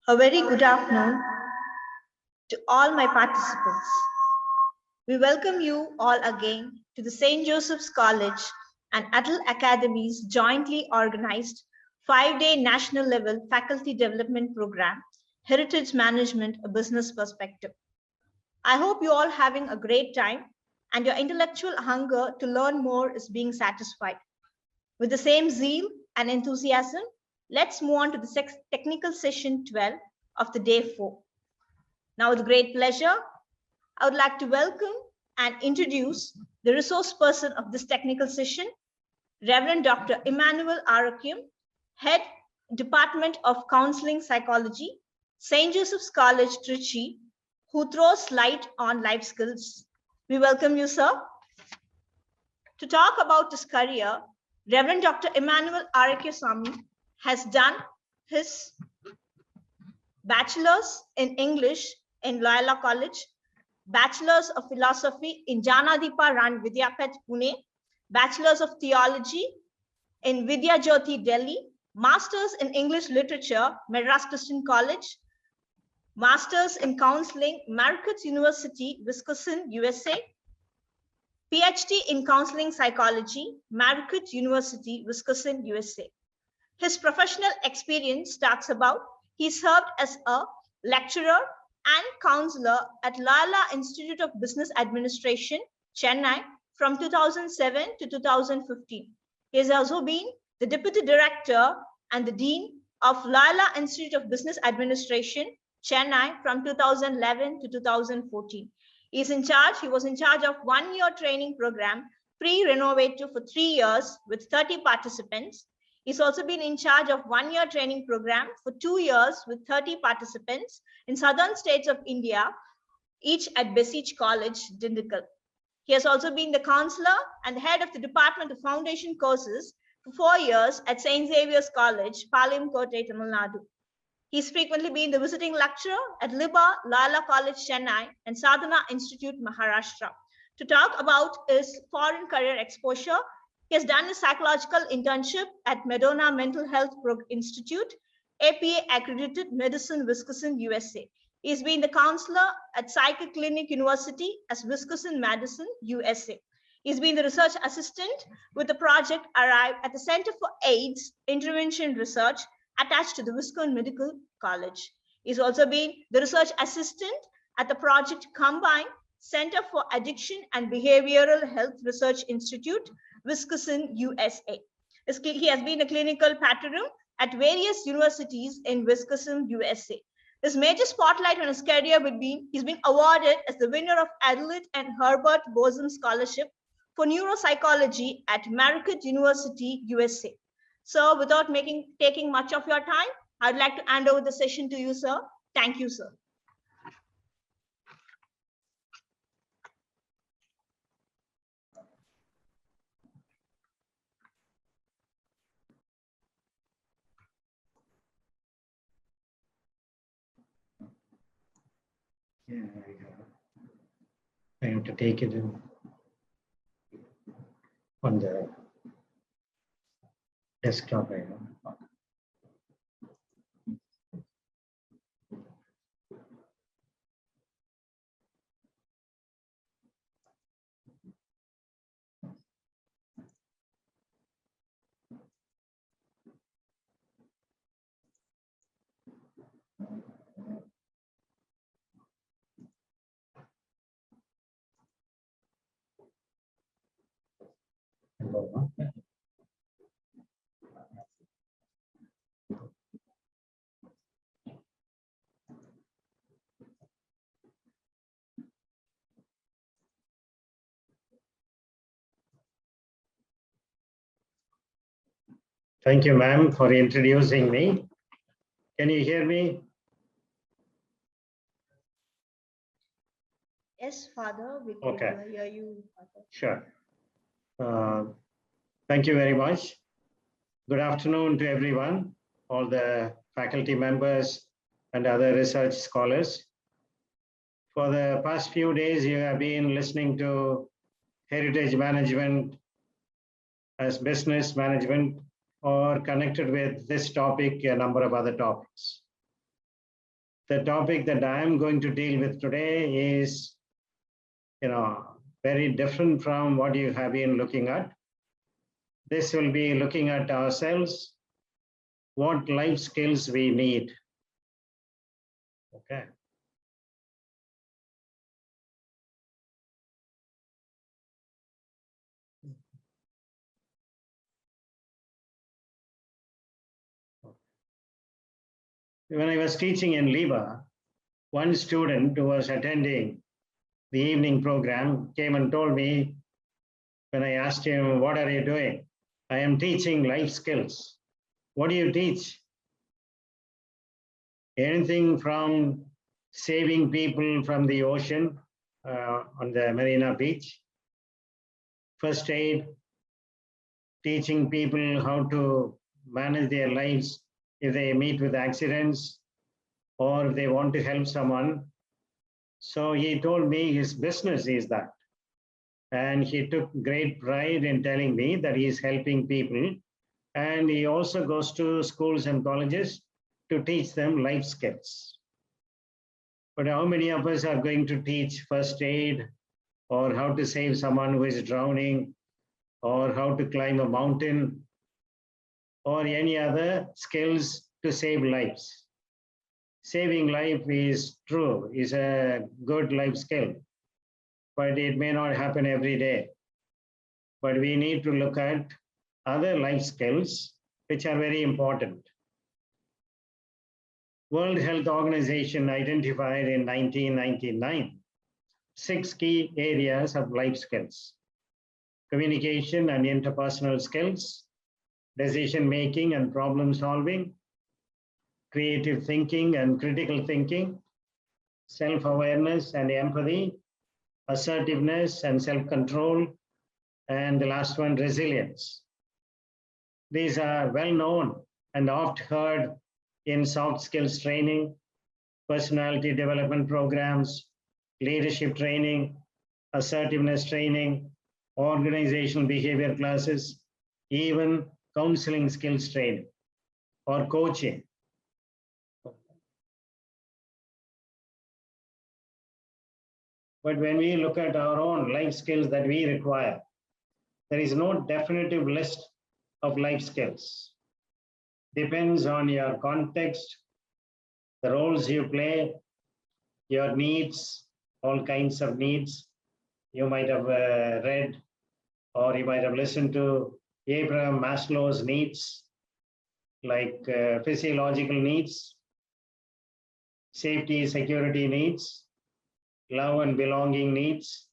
A very good afternoon to all my participants. We welcome you all again to the St. Joseph's College and Atal Academy's jointly organized 5-day national level faculty development program, Heritage Management, a Business Perspective. I hope you all having a great time and your intellectual hunger to learn more is being satisfied. With the same zeal and enthusiasm, let's move on to the technical session 12 of the day 4. Now, with great pleasure, I would like to welcome and introduce the resource person of this technical session, Reverend Dr. Emmanuel Arakim, Head Department of Counseling Psychology, St. Joseph's College, Trichy, who throws light on life skills. We welcome you, sir. To talk about his career, Reverend Dr. Emmanuel Arakim has done his Bachelor's in English in Loyola College, Bachelor's of Philosophy in Janadipa Ran Vidyapeth, Pune, Bachelor's of Theology in Vidya Jyoti, Delhi, Master's in English Literature, Madras Christian College, Master's in Counseling, Marquette University, Wisconsin, USA, PhD in Counseling Psychology, Marquette University, Wisconsin, USA. His professional experience talks about he served as a lecturer and counselor at Loyola Institute of Business Administration, Chennai, from 2007 to 2015. He has also been the Deputy Director and the Dean of Loyola Institute of Business Administration, Chennai, from 2011 to 2014. He was in charge of 1-year training program, pre-renovative for 3 years with 30 participants. He's also been in charge of 1-year training program for 2 years with 30 participants in southern states of India, each at Besich College, Dindigul. He has also been the counselor and the head of the Department of Foundation Courses for 4 years at St. Xavier's College, Palayamkottai, TamilNadu. He's frequently been the visiting lecturer at Liba, Loyola College, Chennai, and Sadhana Institute, Maharashtra. To talk about his foreign career exposure, he has done a psychological internship at Madonna Mental Health Institute, APA Accredited Medicine, Wisconsin, USA. He's been the counselor at Psychic Clinic University as Wisconsin, Madison, USA. He's been the research assistant with the project Arrive at the Center for AIDS Intervention Research attached to the Wisconsin Medical College. He's also been the research assistant at the project Combine Center for Addiction and Behavioral Health Research Institute, Wisconsin, USA. He has been a clinical patron at various universities in Wisconsin, USA. His major spotlight on his career would be he's been awarded as the winner of Adelaide and Herbert Bosom Scholarship for Neuropsychology at Marquette University, USA. So without taking much of your time, I'd like to hand over the session to you, sir. Thank you, sir. Yeah, I have to take it on the desktop. Thank you, ma'am, for introducing me. Can you hear me? Yes, Father, we can hear you. Father. Sure. Thank you very much. Good afternoon to everyone, all the faculty members and other research scholars. For the past few days, you have been listening to heritage management as business management, or connected with this topic, a number of other topics. The topic that I am going to deal with today is, very different from what you have been looking at. This will be looking at ourselves, what life skills we need. Okay. When I was teaching in Liba, one student who was attending the evening program came and told me, when I asked him, what are you doing? I am teaching life skills. What do you teach? Anything from saving people from the ocean on the Marina Beach, first aid, teaching people how to manage their lives if they meet with accidents or if they want to help someone. So he told me his business is that. And he took great pride in telling me that he is helping people. And he also goes to schools and colleges to teach them life skills. But how many of us are going to teach first aid or how to save someone who is drowning or how to climb a mountain or any other skills to save lives? Saving life is true, is a good life skill, but it may not happen every day. But we need to look at other life skills which are very important. World Health Organization identified in 1999 6 key areas of life skills: communication and interpersonal skills, decision making and problem solving, creative thinking and critical thinking, self-awareness and empathy, assertiveness and self-control, and the last one, resilience. These are well known and oft heard in soft skills training, personality development programs, leadership training, assertiveness training, organizational behavior classes, even counseling skills training or coaching. But when we look at our own life skills that we require, there is no definitive list of life skills. Depends on your context, the roles you play, your needs, all kinds of needs. You might have read or you might have listened to Abraham Maslow's needs, like physiological needs, safety, security needs, love and belonging needs,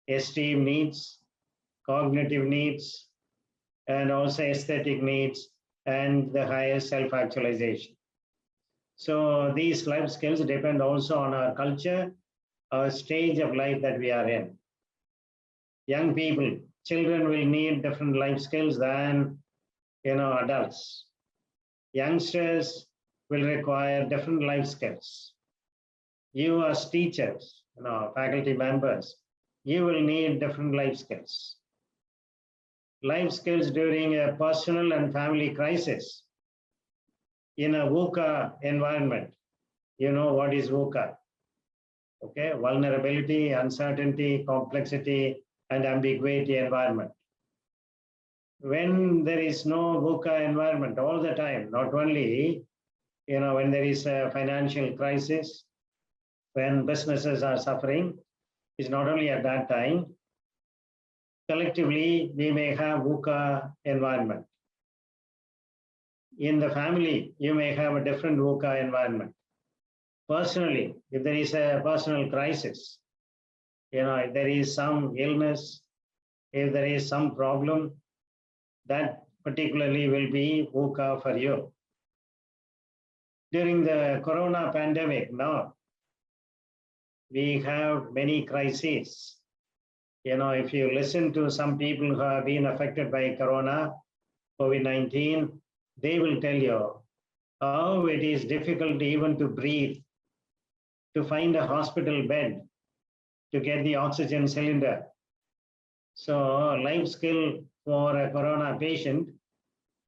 esteem needs, cognitive needs, and also aesthetic needs, and the highest self-actualization. So these life skills depend also on our culture, our stage of life that we are in. Young people, children will need different life skills than adults. Youngsters will require different life skills. You as teachers, faculty members, you will need different life skills. Life skills during a personal and family crisis. In a VUCA environment, you know what is VUCA? Okay, vulnerability, uncertainty, complexity, and ambiguity environment. When there is no VUCA environment all the time, not only when there is a financial crisis, when businesses are suffering, it's not only at that time. Collectively, we may have VUCA environment. In the family, you may have a different VUCA environment. Personally, if there is a personal crisis, if there is some illness, if there is some problem, that particularly will be VUCA for you. During the Corona pandemic now, we have many crises. If you listen to some people who have been affected by Corona, COVID-19, they will tell you how it is difficult even to breathe. to find a hospital bed, to get the oxygen cylinder. So life skill for a corona patient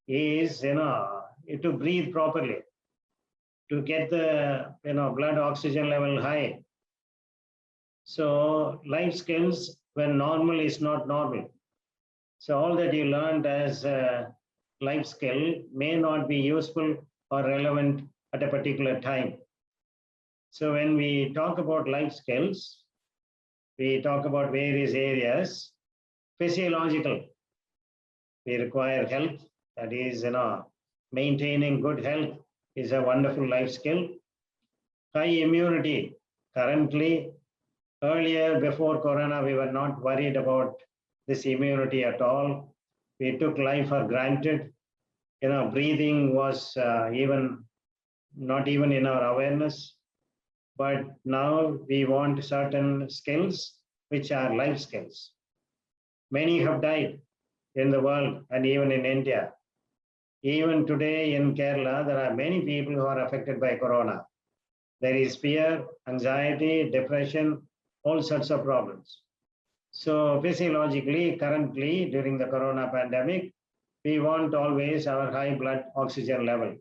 is, to breathe properly, to get the, blood oxygen level high. So life skills when normal is not normal. So all that you learned as a life skill may not be useful or relevant at a particular time. So when we talk about life skills, we talk about various areas. Physiological, we require health. That is, maintaining good health is a wonderful life skill. High immunity. Currently, earlier before Corona, we were not worried about this immunity at all. We took life for granted. Breathing was even not even in our awareness. But now we want certain skills which are life skills. Many have died in the world and even in India. Even today in Kerala, there are many people who are affected by Corona. There is fear, anxiety, depression, all sorts of problems. So physiologically, currently during the Corona pandemic, we want always our high blood oxygen level.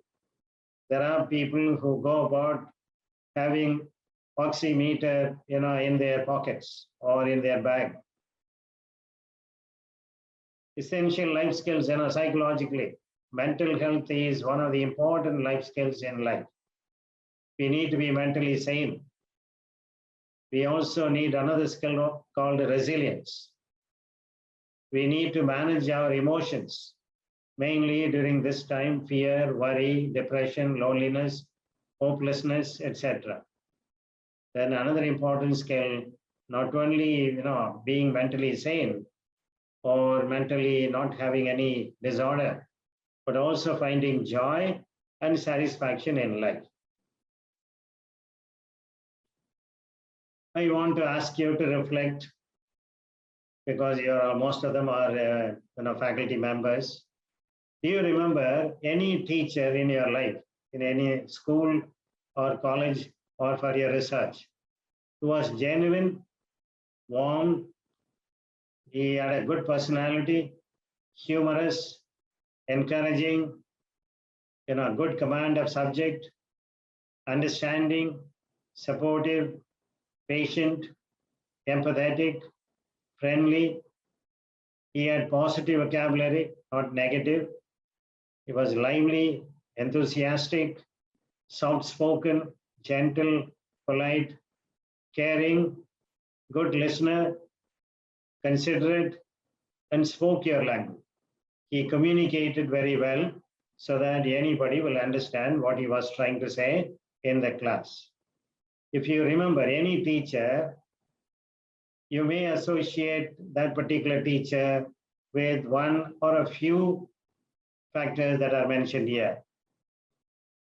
There are people who go about having oximeter, in their pockets or in their bag. Essential life skills, psychologically, mental health is one of the important life skills in life. We need to be mentally sane. We also need another skill called resilience. We need to manage our emotions, mainly during this time, fear, worry, depression, loneliness, hopelessness, etc. Then another important skill, not only being mentally sane or mentally not having any disorder, but also finding joy and satisfaction in life. I want to ask you to reflect, because most of them are faculty members. Do you remember any teacher in your life, in any school or college or for your research, who was genuine, warm, he had a good personality, humorous, encouraging, good command of subject, understanding, supportive, patient, empathetic, friendly. He had positive vocabulary, not negative. He was lively, enthusiastic, soft-spoken, gentle, polite, caring, good listener, considerate, and spoke your language. He communicated very well so that anybody will understand what he was trying to say in the class. If you remember any teacher, you may associate that particular teacher with one or a few factors that are mentioned here.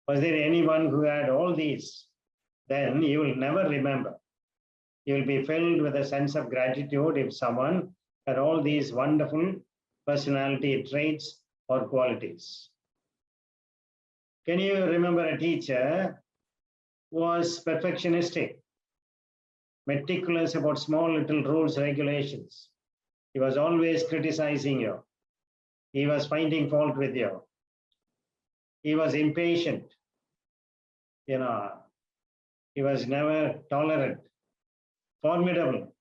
Was there anyone who had all these? Then you will never remember. You will be filled with a sense of gratitude if someone had all these wonderful personality traits or qualities. Can you remember a teacher who was perfectionistic, meticulous about small little rules, regulations? He was always criticizing you. He was finding fault with you. He was impatient. He was never tolerant, formidable,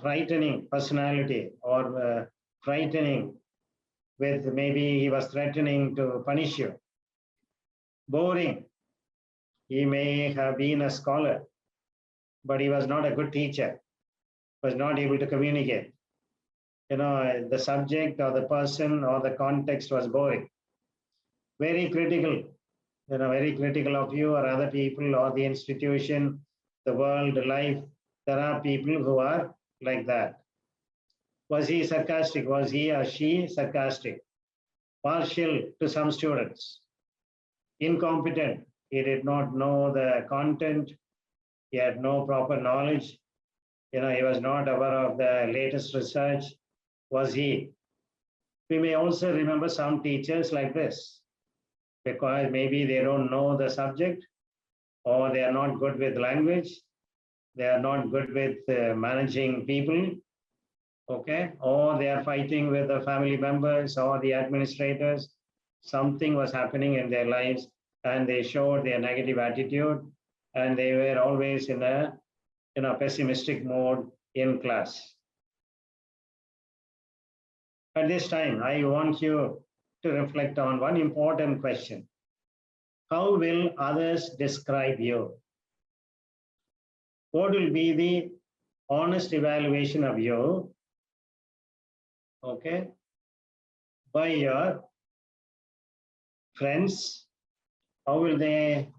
frightening personality, or frightening with maybe he was threatening to punish you. Boring. He may have been a scholar, but he was not a good teacher, was not able to communicate. The subject or the person or the context was boring. Very critical, very critical of you or other people or the institution, the world, life. There are people who are like that. Was he sarcastic? Was he or she sarcastic? Partial to some students. Incompetent. He did not know the content. He had no proper knowledge. He was not aware of the latest research. Was he? We may also remember some teachers like this, because maybe they don't know the subject, or they are not good with language, they are not good with managing people, okay, or they are fighting with the family members or the administrators. Something was happening in their lives and they showed their negative attitude and they were always in a pessimistic mode in class. At this time, I want you to reflect on one important question. How will others describe you? What will be the honest evaluation of you, okay, by your friends? How will they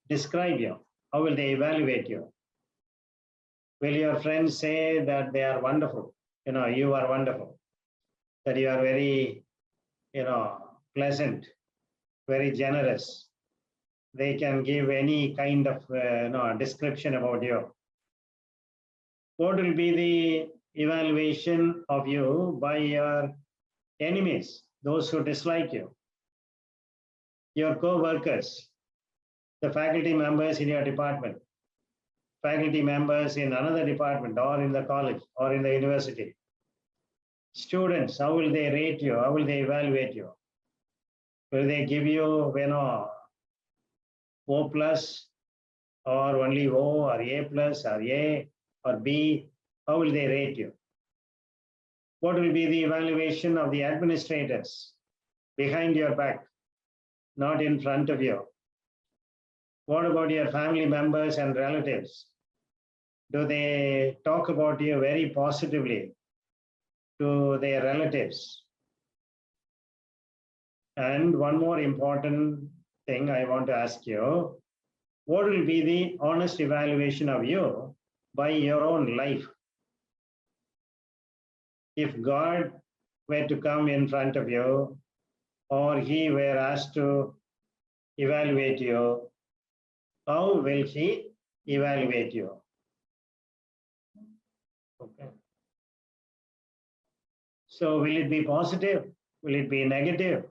describe you? How will they evaluate you? Will your friends say that they are wonderful? You are wonderful, that you are very, pleasant, very generous. They can give any kind of description about you. What will be the evaluation of you by your enemies, those who dislike you, your co-workers, the faculty members in your department, faculty members in another department or in the college or in the university? Students, how will they rate you? How will they evaluate you? Will they give you, O plus or only O or A plus or A or B? How will they rate you? What will be the evaluation of the administrators behind your back, not in front of you? What about your family members and relatives? Do they talk about you very positively to their relatives? And one more important thing I want to ask you, what will be the honest evaluation of you by your own life? If God were to come in front of you, or he were asked to evaluate you, how will he evaluate you? Okay. So will it be positive? Will it be negative?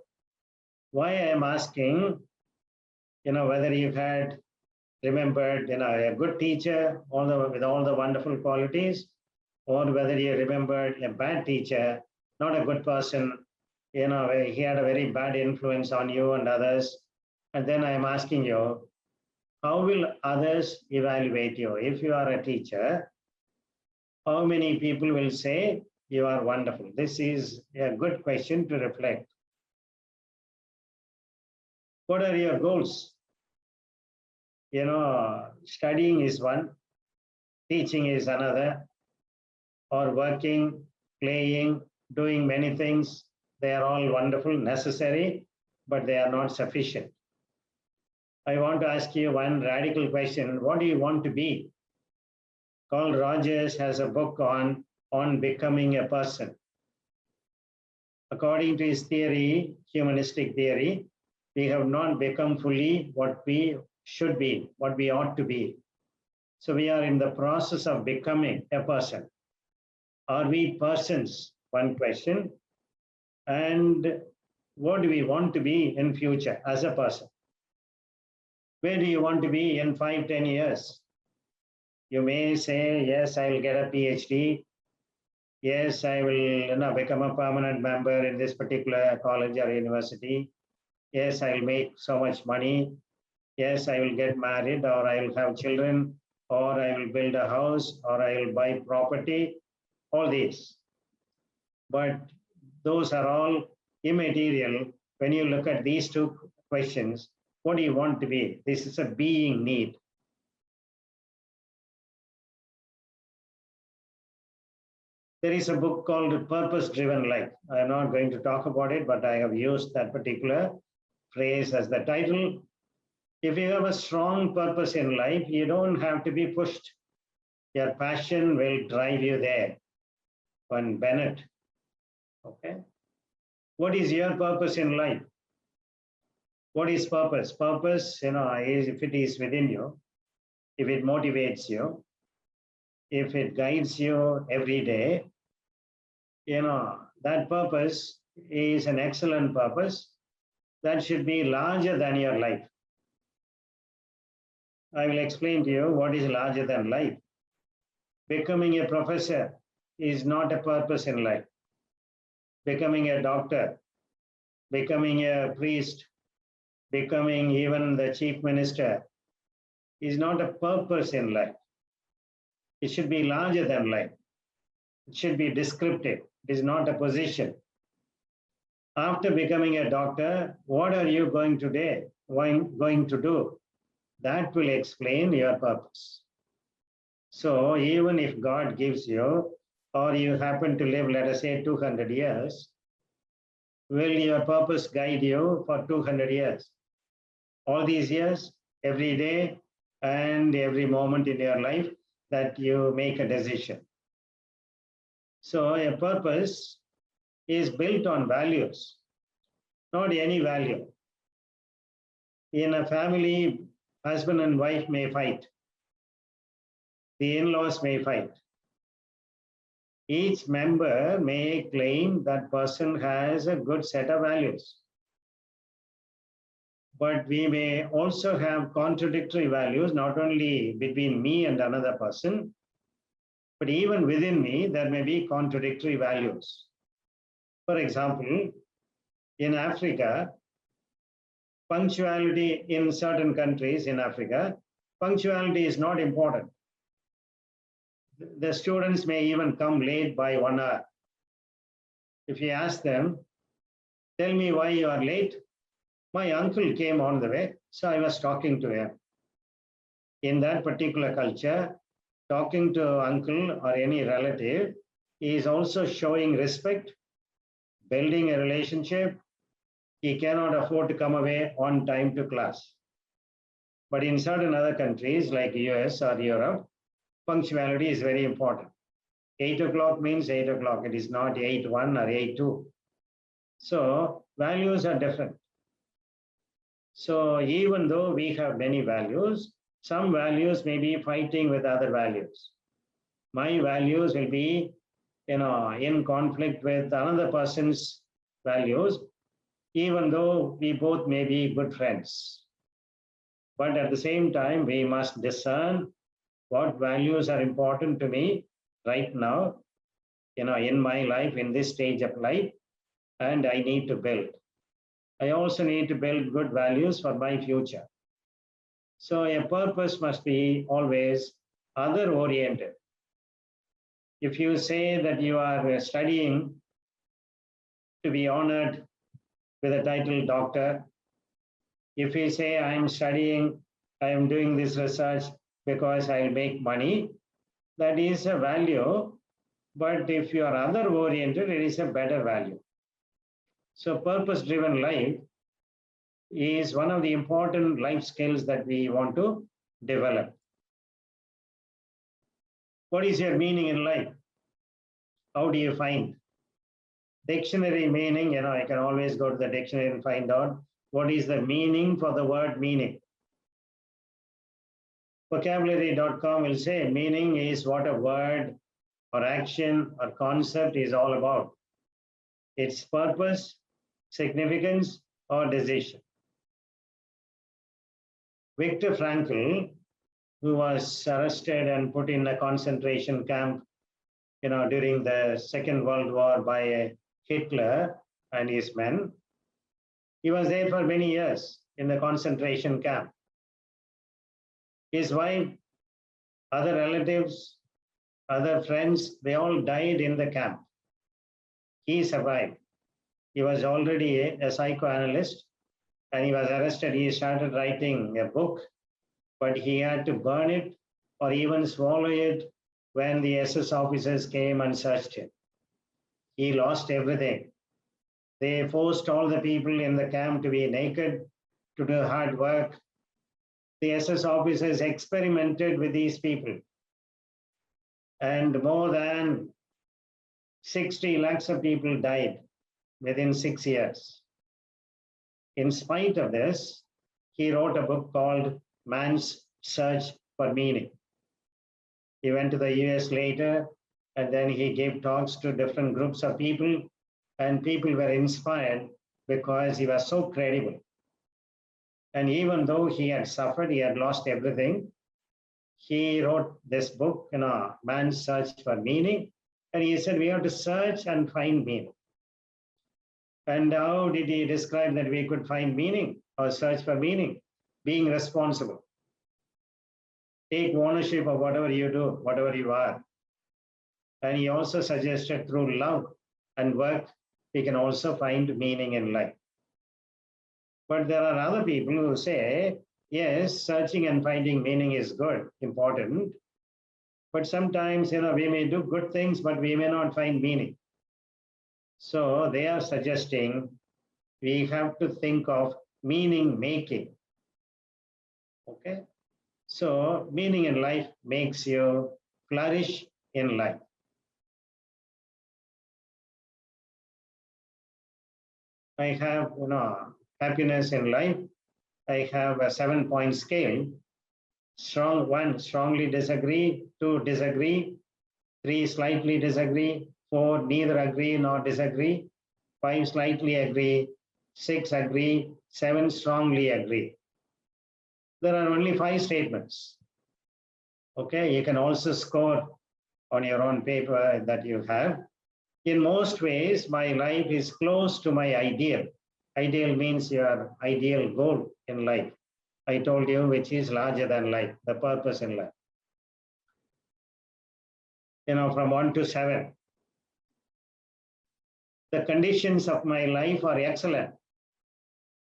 Why I am asking, whether you had remembered, a good teacher, with all the wonderful qualities, or whether you remembered a bad teacher, not a good person, he had a very bad influence on you and others. And then I am asking you, how will others evaluate you? If you are a teacher, how many people will say you are wonderful? This is a good question to reflect. What are your goals? Studying is one, teaching is another, or working, playing, doing many things. They are all wonderful, necessary, but they are not sufficient. I want to ask you one radical question. What do you want to be? Carl Rogers has a book on becoming a person. According to his theory, humanistic theory, we have not become fully what we should be, what we ought to be. So we are in the process of becoming a person. Are we persons? One question. And what do we want to be in future as a person? Where do you want to be in 5-10 years? You may say, yes, I will get a PhD. Yes, I will become a permanent member in this particular college or university. Yes, I will make so much money. Yes, I will get married, or I will have children, or I will build a house, or I will buy property, all these. But those are all immaterial. When you look at these two questions, what do you want to be? This is a being need. There is a book called Purpose Driven Life. I am not going to talk about it, but I have used that particular phrase as the title. If you have a strong purpose in life, you don't have to be pushed. Your passion will drive you there. Von Bennett. Okay. What is your purpose in life? What is purpose? Purpose, is if it is within you, if it motivates you, if it guides you every day, that purpose is an excellent purpose that should be larger than your life. I will explain to you what is larger than life. Becoming a professor is not a purpose in life. Becoming a doctor, becoming a priest, becoming even the chief minister is not a purpose in life. It should be larger than life. It should be descriptive. It is not a position. After becoming a doctor, what are you going to do? That will explain your purpose. So even if God gives you, or you happen to live, let us say, 200 years, will your purpose guide you for 200 years? All these years, every day and every moment in your life that you make a decision. So a purpose is built on values, not any value. In a family, husband and wife may fight. The in-laws may fight. Each member may claim that person has a good set of values. But we may also have contradictory values, not only between me and another person, but even within me, there may be contradictory values. For example, in Africa, punctuality in certain countries in Africa, punctuality is not important. The students may even come late by 1 hour. If you ask them, tell me why you are late, my uncle came on the way, so I was talking to him. In that particular culture, talking to uncle or any relative is also showing respect, building a relationship. He cannot afford to come away on time to class. But in certain other countries like US or Europe, punctuality is very important. 8 o'clock means 8 o'clock. It is not 8:1 or 8:2. So values are different. So even though we have many values, some values may be fighting with other values. My values will be, in conflict with another person's values, even though we both may be good friends. But at the same time, we must discern what values are important to me right now, in my life, in this stage of life, and I need to build. I also need to build good values for my future. So a purpose must be always other-oriented. If you say that you are studying to be honored with a title doctor, if you say I am studying, I am doing this research because I'll make money, that is a value. But if you are other-oriented, it is a better value. So purpose-driven life is one of the important life skills that we want to develop. What is your meaning in life? How do you find? Dictionary meaning, I can always go to the dictionary and find out what is the meaning for the word meaning. Vocabulary.com will say meaning is what a word or action or concept is all about. Its purpose, significance, or decision. Viktor Frankl, who was arrested and put in a concentration camp, during the Second World War by Hitler and his men, he was there for many years in the concentration camp. His wife, other relatives, other friends, they all died in the camp. He survived. He was already a psychoanalyst and he was arrested. He started writing a book, but he had to burn it or even swallow it when the SS officers came and searched him. He lost everything. They forced all the people in the camp to be naked, to do hard work. The SS officers experimented with these people. And more than 60 lakhs of people died within 6 years. In spite of this, he wrote a book called Man's Search for Meaning. He went to the US later, and then he gave talks to different groups of people, and people were inspired because he was so credible. And even though he had suffered, he had lost everything, he wrote this book, Man's Search for Meaning. And he said, we have to search and find meaning. And how did he describe that we could find meaning or search for meaning? Being responsible. Take ownership of whatever you do, whatever you are. And he also suggested through love and work, we can also find meaning in life. But there are other people who say, yes, searching and finding meaning is good, important. But sometimes, we may do good things, but we may not find meaning. So they are suggesting we have to think of meaning making. Okay. So meaning in life makes you flourish in life. I have, happiness in life. I have a 7-point scale. Strong 1, strongly disagree. 2, disagree. 3, slightly disagree. 4, neither agree nor disagree. 5, slightly agree. 6, agree. 7, strongly agree. There are only 5 statements. Okay, you can also score on your own paper that you have. In most ways, my life is close to my ideal. Ideal means your ideal goal in life. I told you which is larger than life, the purpose in life. From 1 to 7. The conditions of my life are excellent.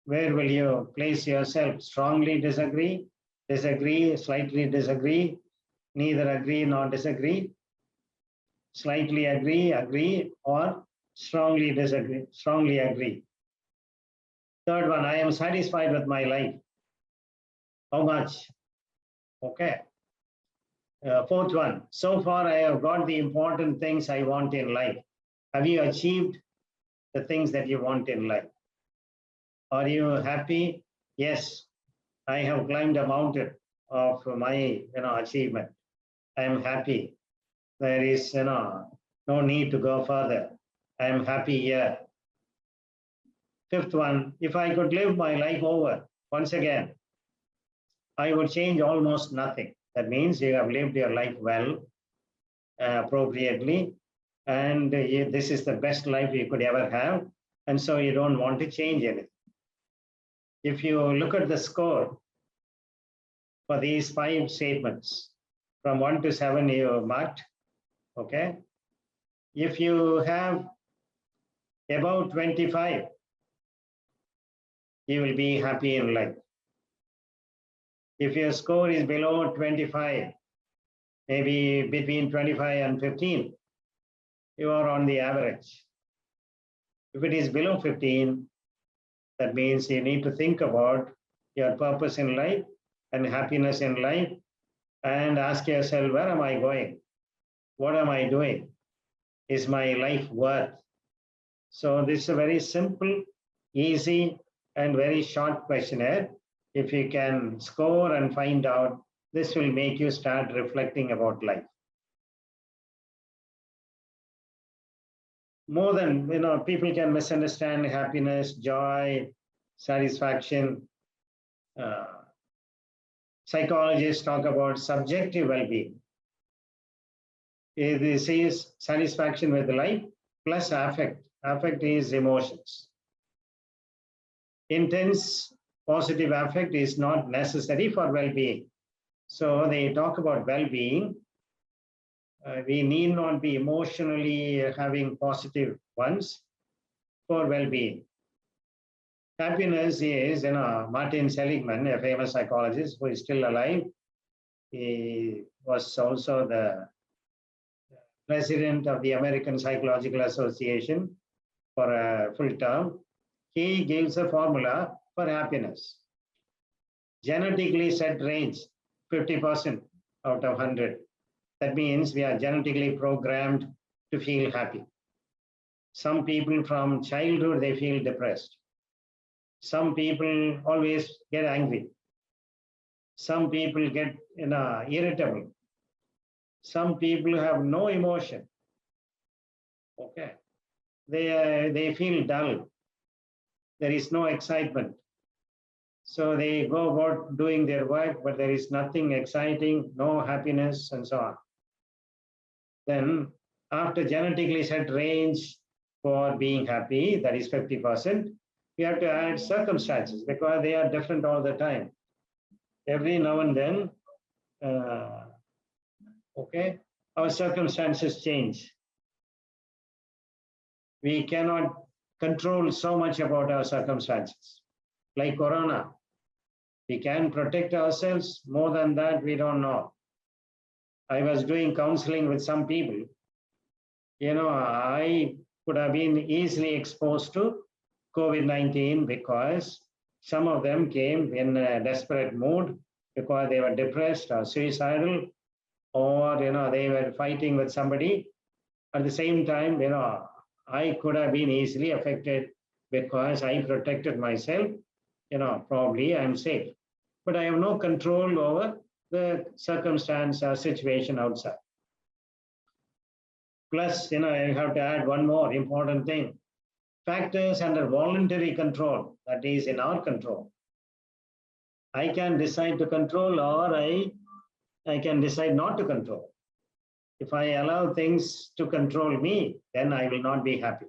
Where will you place yourself? Strongly disagree, disagree, slightly disagree, neither agree nor disagree, slightly agree, agree, or strongly disagree, strongly agree. Third one, I am satisfied with my life. How much? Okay. Fourth one, so far I have got the important things I want in life. Have you achieved the things that you want in life? Are you happy? Yes, I have climbed a mountain of my achievement. I am happy. There is no need to go further. I am happy here. Fifth one, if I could live my life over once again, I would change almost nothing. That means you have lived your life well, appropriately, and this is the best life you could ever have, and so you don't want to change anything. If you look at the score for these 5 statements, from 1 to 7 you marked, okay? If you have about 25, you will be happy in life. If your score is below 25, maybe between 25 and 15, you are on the average. If it is below 15, that means you need to think about your purpose in life and happiness in life and ask yourself, where am I going? What am I doing? Is my life worth? So this is a very simple, easy, and very short questionnaire. If you can score and find out, this will make you start reflecting about life. More than, people can misunderstand happiness, joy, satisfaction. Psychologists talk about subjective well-being. This is satisfaction with life plus affect. Affect is emotions. Intense positive affect is not necessary for well-being. So they talk about well-being. We need not be emotionally having positive ones for well-being. Happiness is, Martin Seligman, a famous psychologist who is still alive. He was also the president of the American Psychological Association for a full term. He gives a formula for happiness. Genetically set range, 50% out of 100. That means we are genetically programmed to feel happy. Some people from childhood, they feel depressed. Some people always get angry. Some people get irritable. Some people have no emotion. Okay. They feel dull. There is no excitement. So they go about doing their work, but there is nothing exciting, no happiness, and so on. Then after genetically set range for being happy, that is 50%, we have to add circumstances because they are different all the time. Every now and then, okay, our circumstances change. We cannot control so much about our circumstances. Like Corona, we can protect ourselves. More than that, we don't know. I was doing counseling with some people. I could have been easily exposed to COVID-19 because some of them came in a desperate mood because they were depressed or suicidal, or they were fighting with somebody. At the same time, I could have been easily affected because I protected myself. Probably I'm safe, but I have no control over the circumstance or situation outside. Plus, I have to add one more important thing. Factors under voluntary control, that is in our control. I can decide to control, or I can decide not to control. If I allow things to control me, then I will not be happy.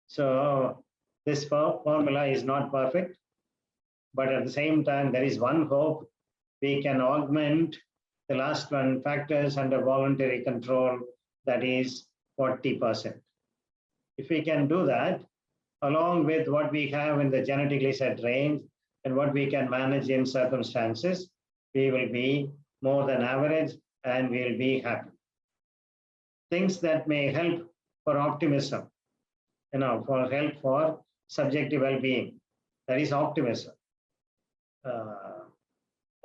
So this formula is not perfect, but at the same time, there is one hope. We can augment the last one, factors under voluntary control, that is 40%. If we can do that, along with what we have in the genetically set range and what we can manage in circumstances, we will be more than average and we'll be happy. Things that may help for optimism, for help for subjective well-being, that is optimism.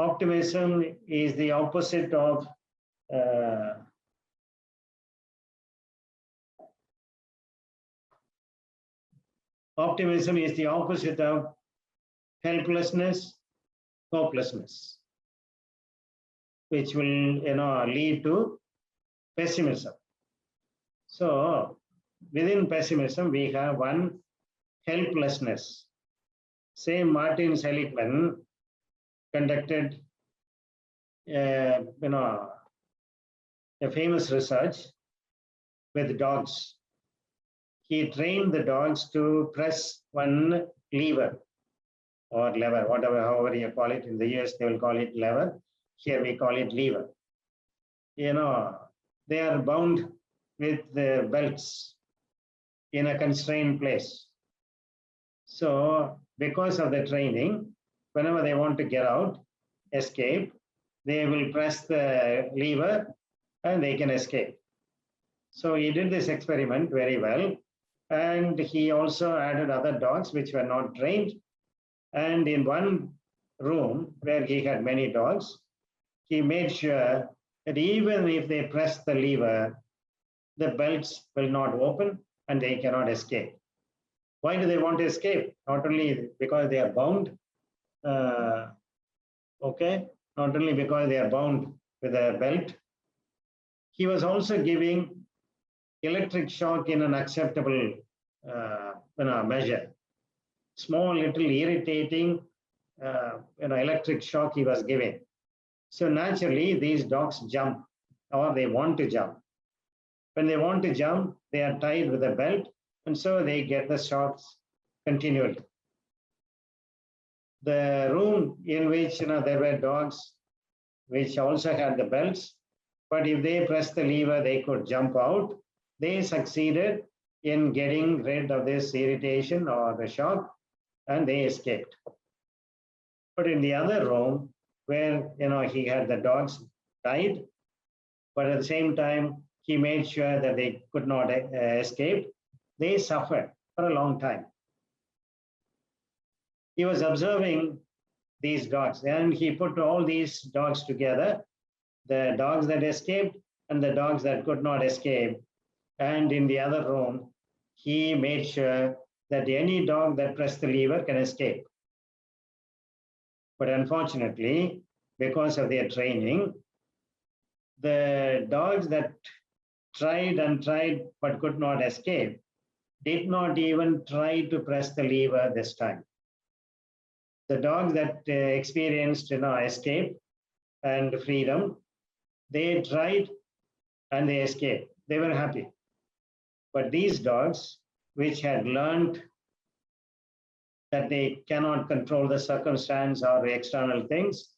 Optimism is the opposite of optimism is the opposite of helplessness, hopelessness, which will lead to pessimism. So within pessimism, we have one, helplessness. Say Martin Seligman conducted a famous research with dogs. He trained the dogs to press one lever or lever, whatever, however you call it. In the US, they will call it lever. Here we call it lever. They are bound with the belts in a constrained place. So because of the training, whenever they want to get out, escape, they will press the lever and they can escape. So he did this experiment very well. And he also added other dogs which were not trained. And in one room where he had many dogs, he made sure that even if they press the lever, the belts will not open and they cannot escape. Why do they want to escape? Not only because they are bound, not only because they are bound with a belt. He was also giving electric shock in an acceptable measure. Small, little irritating electric shock he was giving. So naturally, these dogs jump, or they want to jump. When they want to jump, they are tied with a belt, and so they get the shocks continually. The room in which there were dogs which also had the belts, but if they pressed the lever, they could jump out. They succeeded in getting rid of this irritation or the shock, and they escaped. But in the other room, where he had the dogs tied, but at the same time he made sure that they could not escape, they suffered for a long time. He was observing these dogs, and he put all these dogs together, the dogs that escaped and the dogs that could not escape. And in the other room, he made sure that any dog that pressed the lever can escape. But unfortunately, because of their training, the dogs that tried and tried but could not escape did not even try to press the lever this time. The dogs that experienced escape and freedom, they tried and they escaped. They were happy. But these dogs, which had learned that they cannot control the circumstance or the external things,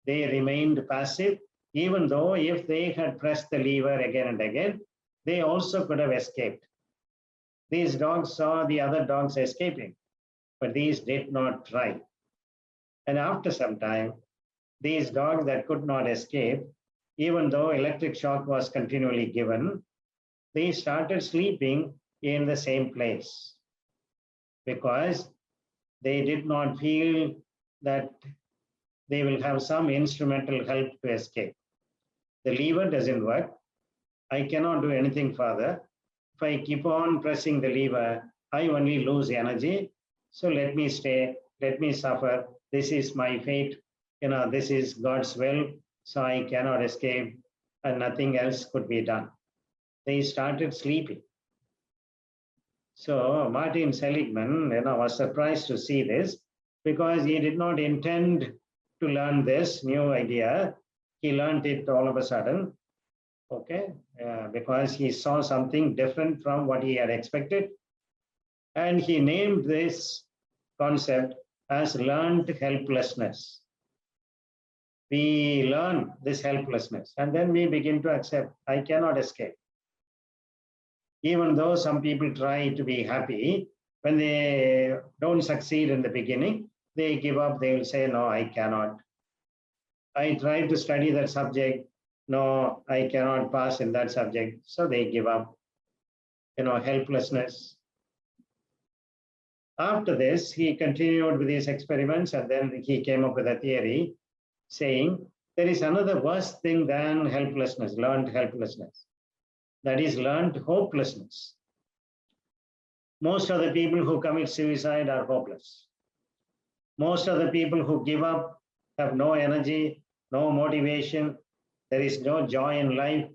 they remained passive, even though if they had pressed the lever again and again, they also could have escaped. These dogs saw the other dogs escaping, but these did not try. And after some time, these dogs that could not escape, even though electric shock was continually given, they started sleeping in the same place because they did not feel that they will have some instrumental help to escape. The lever doesn't work. I cannot do anything further. If I keep on pressing the lever, I only lose energy. So let me stay, let me suffer. This is my fate. This is God's will. So I cannot escape and nothing else could be done. They started sleeping. So Martin Seligman was surprised to see this because he did not intend to learn this new idea. He learned it all of a sudden, okay, because he saw something different from what he had expected. And he named this concept as learned helplessness. We learn this helplessness and then we begin to accept, I cannot escape. Even though some people try to be happy, when they don't succeed in the beginning, they give up, they will say, no, I cannot. I tried to study that subject, no, I cannot pass in that subject. So they give up, helplessness. After this, he continued with his experiments and then he came up with a theory saying there is another worse thing than helplessness, learned helplessness. That is learned hopelessness. Most of the people who commit suicide are hopeless. Most of the people who give up have no energy, no motivation. There is no joy in life.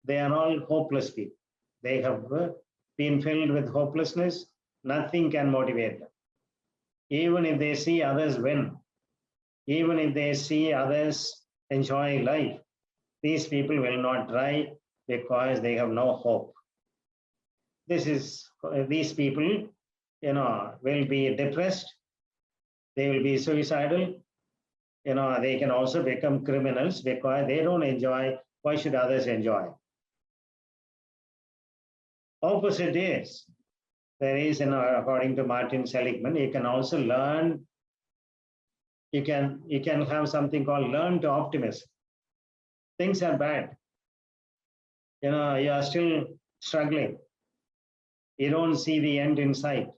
They are all hopeless people. They have been filled with hopelessness. Nothing can motivate them. Even if they see others win, even if they see others enjoy life, these people will not try because they have no hope. These people, will be depressed. They will be suicidal. They can also become criminals because they don't enjoy. Why should others enjoy? Opposite is, there is, according to Martin Seligman, you can also learn, you can have something called learn to optimism. Things are bad. You are still struggling. You don't see the end in sight,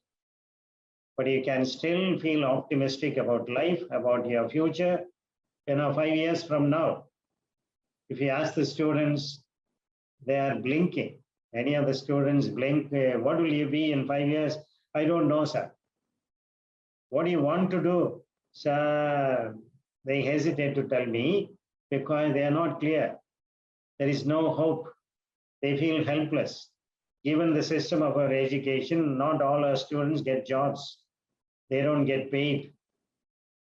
but you can still feel optimistic about life, about your future. 5 years from now, if you ask the students, they are blinking. Any of the students blink, what will you be in 5 years? I don't know, sir. What do you want to do? Sir, they hesitate to tell me because they are not clear. There is no hope. They feel helpless. Given the system of our education, not all our students get jobs. They don't get paid.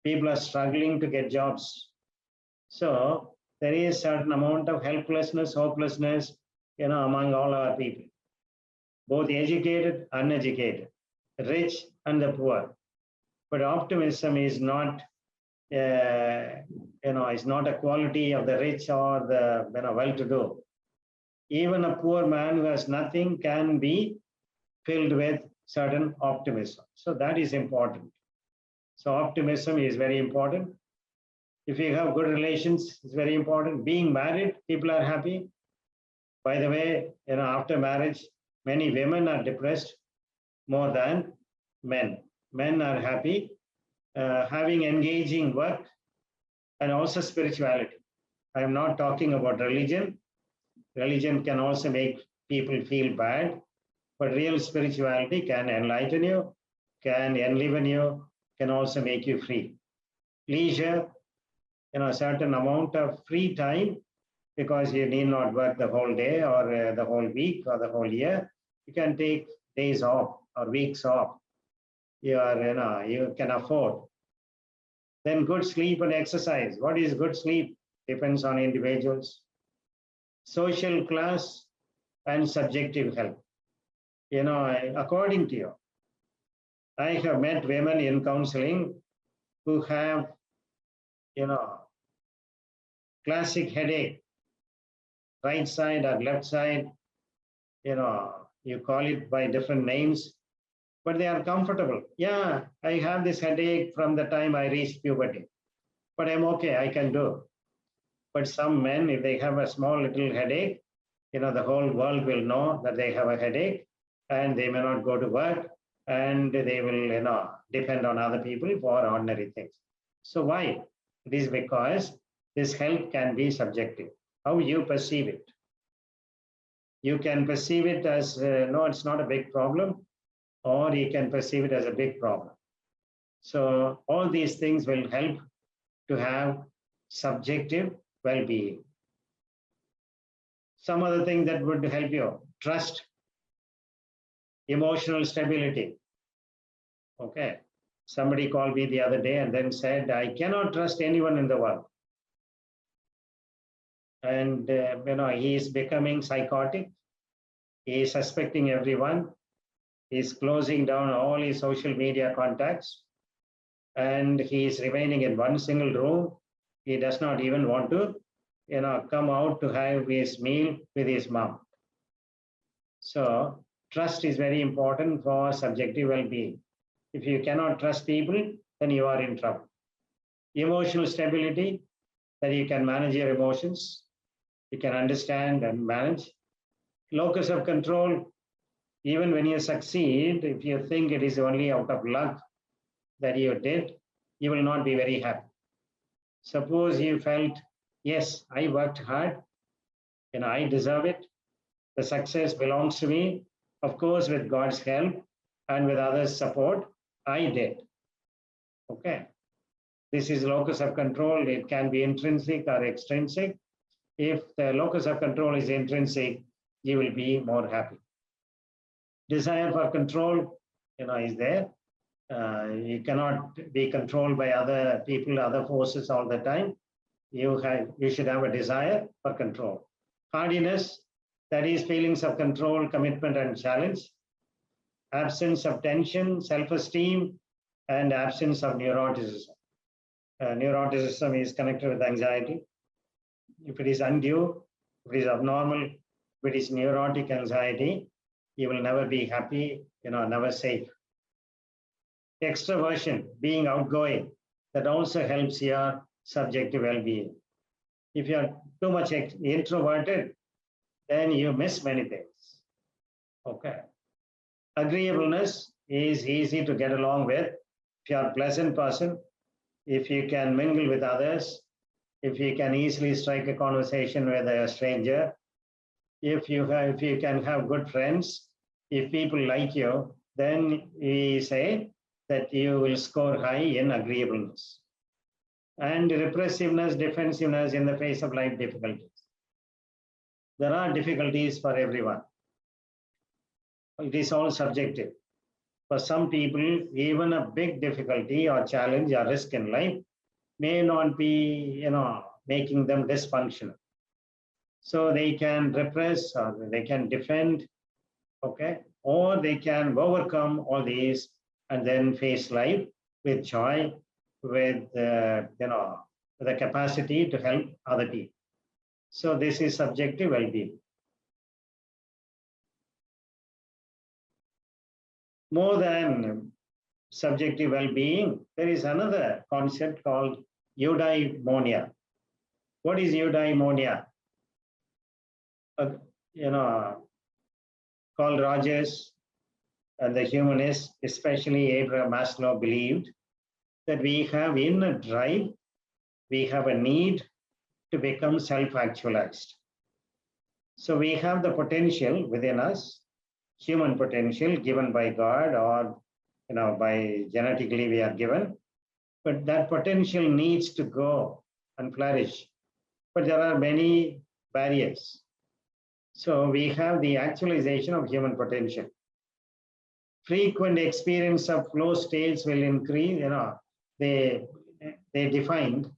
People are struggling to get jobs. So there is a certain amount of helplessness, hopelessness, among all our people, both educated, uneducated, rich and the poor. But optimism is not, is not a quality of the rich or the well-to-do. Even a poor man who has nothing can be filled with certain optimism. So that is important. So optimism is very important. If you have good relations, it's very important. Being married, people are happy. By the way, after marriage, many women are depressed more than men. Men are happy, having engaging work and also spirituality. I am not talking about religion. Religion can also make people feel bad, but real spirituality can enlighten you, can enliven you, can also make you free. Leisure, a certain amount of free time, because you need not work the whole day or the whole week or the whole year. You can take days off or weeks off. You can afford. Then good sleep and exercise. What is good sleep? Depends on individuals. Social class and subjective health. According to you, I have met women in counseling who have, classic headache, right side or left side, you call it by different names, but they are comfortable. Yeah, I have this headache from the time I reached puberty, but I'm okay, I can do. But some men, if they have a small little headache, the whole world will know that they have a headache and they may not go to work and they will, depend on other people for ordinary things. So why? It is because this health can be subjective. How you perceive it. You can perceive it as, no, it's not a big problem, or you can perceive it as a big problem. So all these things will help to have subjective well-being. Some other thing that would help you: trust, emotional stability. Okay. Somebody called me the other day and then said, I cannot trust anyone in the world. And, he is becoming psychotic. He is suspecting everyone. He is closing down all his social media contacts. And he is remaining in one single room. He does not even want to, come out to have his meal with his mom. So trust is very important for subjective well-being. If you cannot trust people, then you are in trouble. Emotional stability, that you can manage your emotions, you can understand and manage. Locus of control, even when you succeed, if you think it is only out of luck that you did, you will not be very happy. Suppose you felt, yes, I worked hard, I deserve it. The success belongs to me. Of course, with God's help and with others' support, I did. Okay. This is locus of control. It can be intrinsic or extrinsic. If the locus of control is intrinsic, you will be more happy. Desire for control, is there. You cannot be controlled by other people, other forces all the time. You should have a desire for control. Hardiness, that is feelings of control, commitment, and challenge. Absence of tension, self-esteem, and absence of neuroticism. Neuroticism is connected with anxiety. If it is undue, if it is abnormal, if it is neurotic anxiety, you will never be happy, never safe. Extroversion, being outgoing, that also helps your subjective well-being. If you are too much introverted, then you miss many things. Okay. Agreeableness is easy to get along with. If you are a pleasant person, if you can mingle with others, if you can easily strike a conversation with a stranger, if you can have good friends, if people like you, then we say that you will score high in agreeableness. And repressiveness, defensiveness in the face of life difficulties. There are difficulties for everyone. It is all subjective. For some people, even a big difficulty or challenge or risk in life may not be, making them dysfunctional. So they can repress or they can defend, okay, or they can overcome all these and then face life with joy, with the capacity to help other people. So this is subjective well-being. More than subjective well-being, there is another concept called eudaimonia. What is eudaimonia? Carl Rogers and the humanists, especially Abraham Maslow, believed that we have inner drive, we have a need to become self-actualized. So we have the potential within us, human potential given by God or by genetically we are given, but that potential needs to grow and flourish. But there are many barriers. So we have the actualization of human potential. Frequent experience of flow states will increase, they defined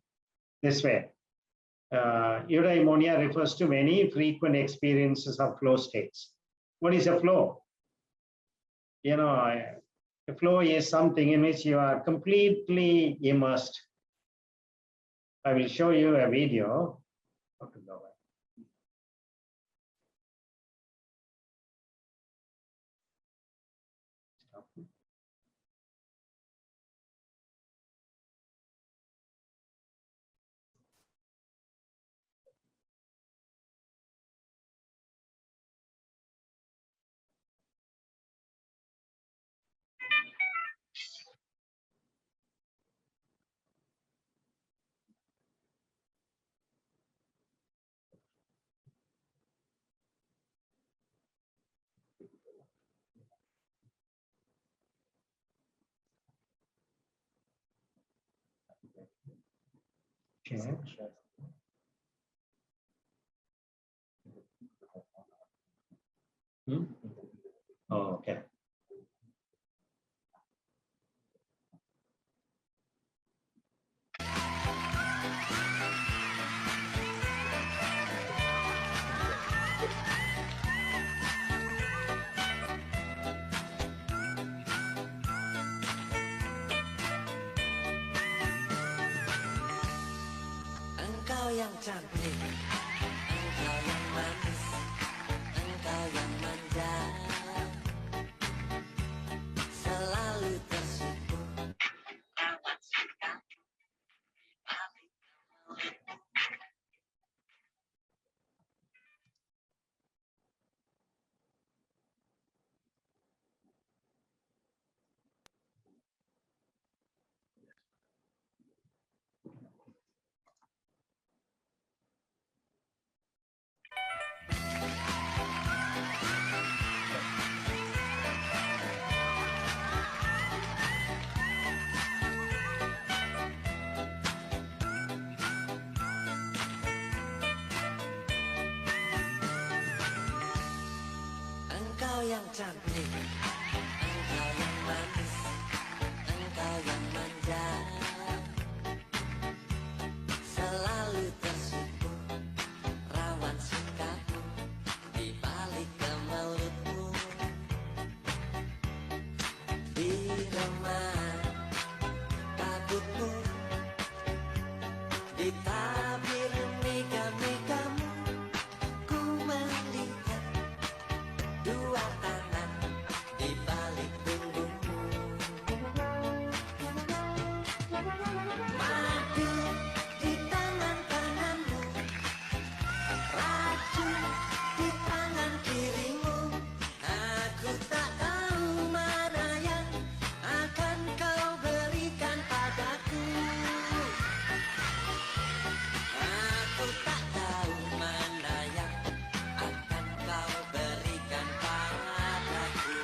this way. Eudaimonia refers to many frequent experiences of flow states. What is a flow? You know, a flow is something in which you are completely immersed. I will show you a video. Okay. Oh, okay. Engkau yang cantik, engkau yang manis, engkau yang manja, selalu tersipu. Engkau yang cantik, engkau yang manis, engkau yang manja, selalu tersipu, rawan sikapmu di balik kemelutmu, di remah kabutmu, di tabir mega-megamu, ku melihat dua tangan di balik punggungmu, madu di tangan kananmu, racun di tangan kirimu. Aku tak tahu mana yang akan kau berikan padaku. Aku tak tahu mana yang akan kau berikan padaku.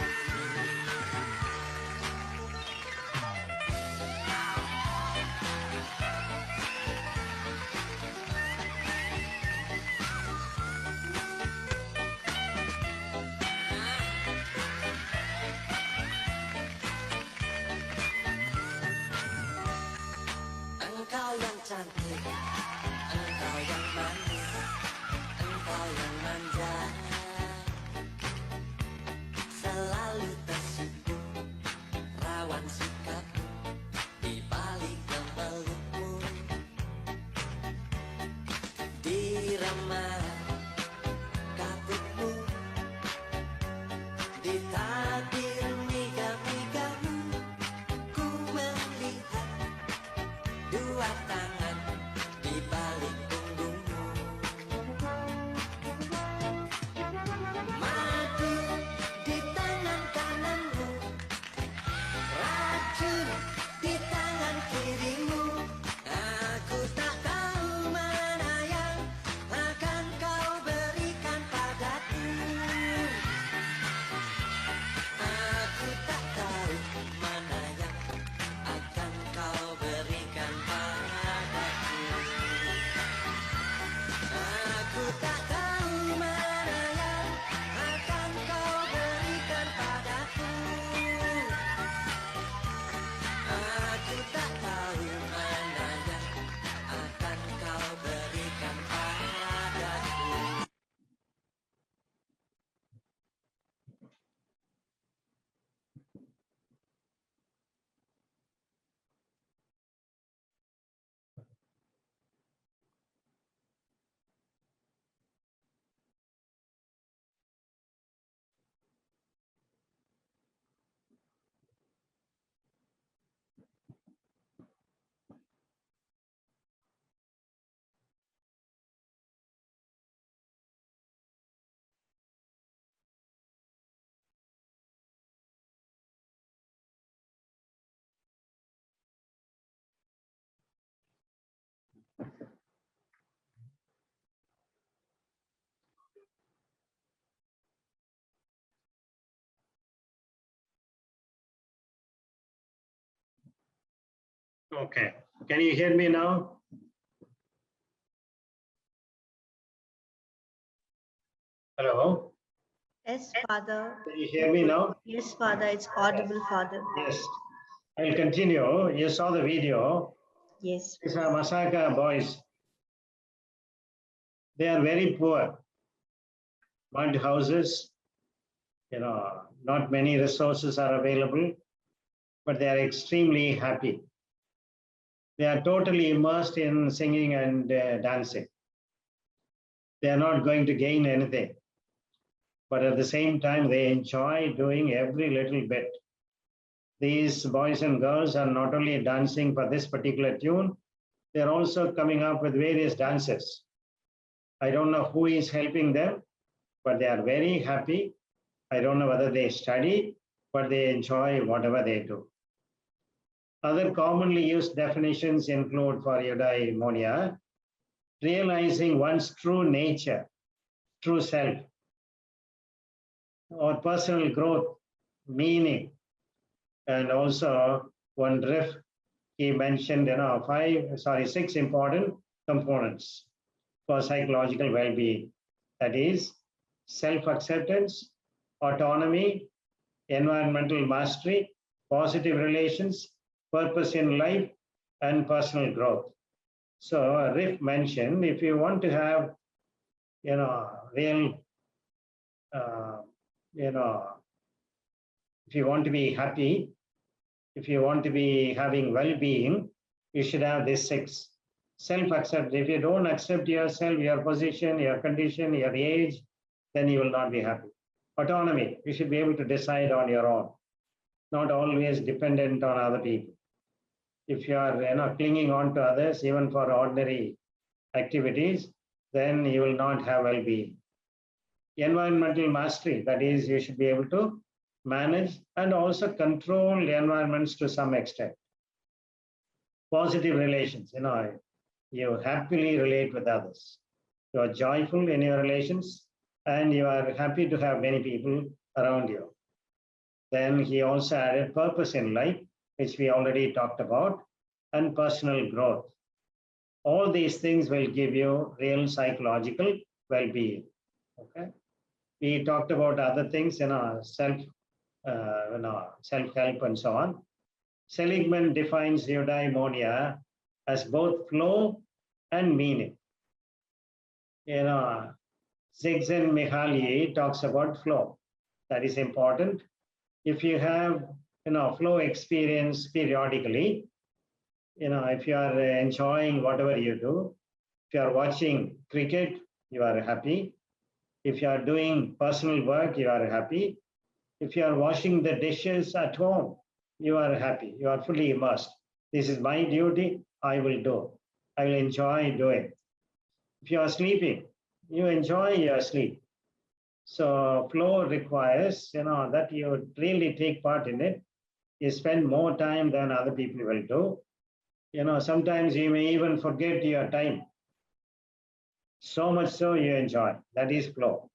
Engkau yang cantik, engkau yang manis, engkau yang manja, selalu tersipu, rawan sikapmu di balik kemelutmu, di remah kabutmu, di tabir mega-megamu, ku melihat dua tangan di balik punggungmu, madu di tangan kananmu, racun di tangan kirimu. Aku tak tahu mana yang akan kau berikan padaku. Okay. Can you hear me now? Hello? Yes, Father. Can you hear me now? Yes, Father. It's audible, Father. Yes. I'll continue. You saw the video. Yes. These are Masaka boys. They are very poor. Mud houses, not many resources are available, but they are extremely happy. They are totally immersed in singing and dancing. They are not going to gain anything, but at the same time, they enjoy doing every little bit. These boys and girls are not only dancing for this particular tune, they're also coming up with various dances. I don't know who is helping them, but they are very happy. I don't know whether they study, but they enjoy whatever they do. Other commonly used definitions include for eudaimonia, realizing one's true nature, true self, or personal growth, meaning, and also one riff he mentioned, 6 important components for psychological well-being. That is self-acceptance, autonomy, environmental mastery, positive relations, purpose in life, and personal growth. So Riff mentioned, if you want to have, real, if you want to be happy, if you want to be having well-being, you should have this 6. Self-accept. If you don't accept yourself, your position, your condition, your age, then you will not be happy. Autonomy. You should be able to decide on your own, not always dependent on other people. If you are clinging on to others, even for ordinary activities, then you will not have well-being. Environmental mastery. That is, you should be able to manage and also control the environments to some extent. Positive relations. You happily relate with others. You are joyful in your relations and you are happy to have many people around you. Then he also added purpose in life, which we already talked about, and personal growth. All these things will give you real psychological well-being. Okay. We talked about other things, self-help and so on. Seligman defines eudaimonia as both flow and meaning. Csikszentmihalyi talks about flow. That is important. If you have, flow experience periodically, if you are enjoying whatever you do, if you are watching cricket, you are happy. If you are doing personal work, you are happy. If you are washing the dishes at home, you are happy. You are fully immersed. This is my duty. I will do. I will enjoy doing. If you are sleeping, you enjoy your sleep. So flow requires, that you really take part in it. You spend more time than other people will do. Sometimes you may even forget your time. So much so you enjoy. That is flow.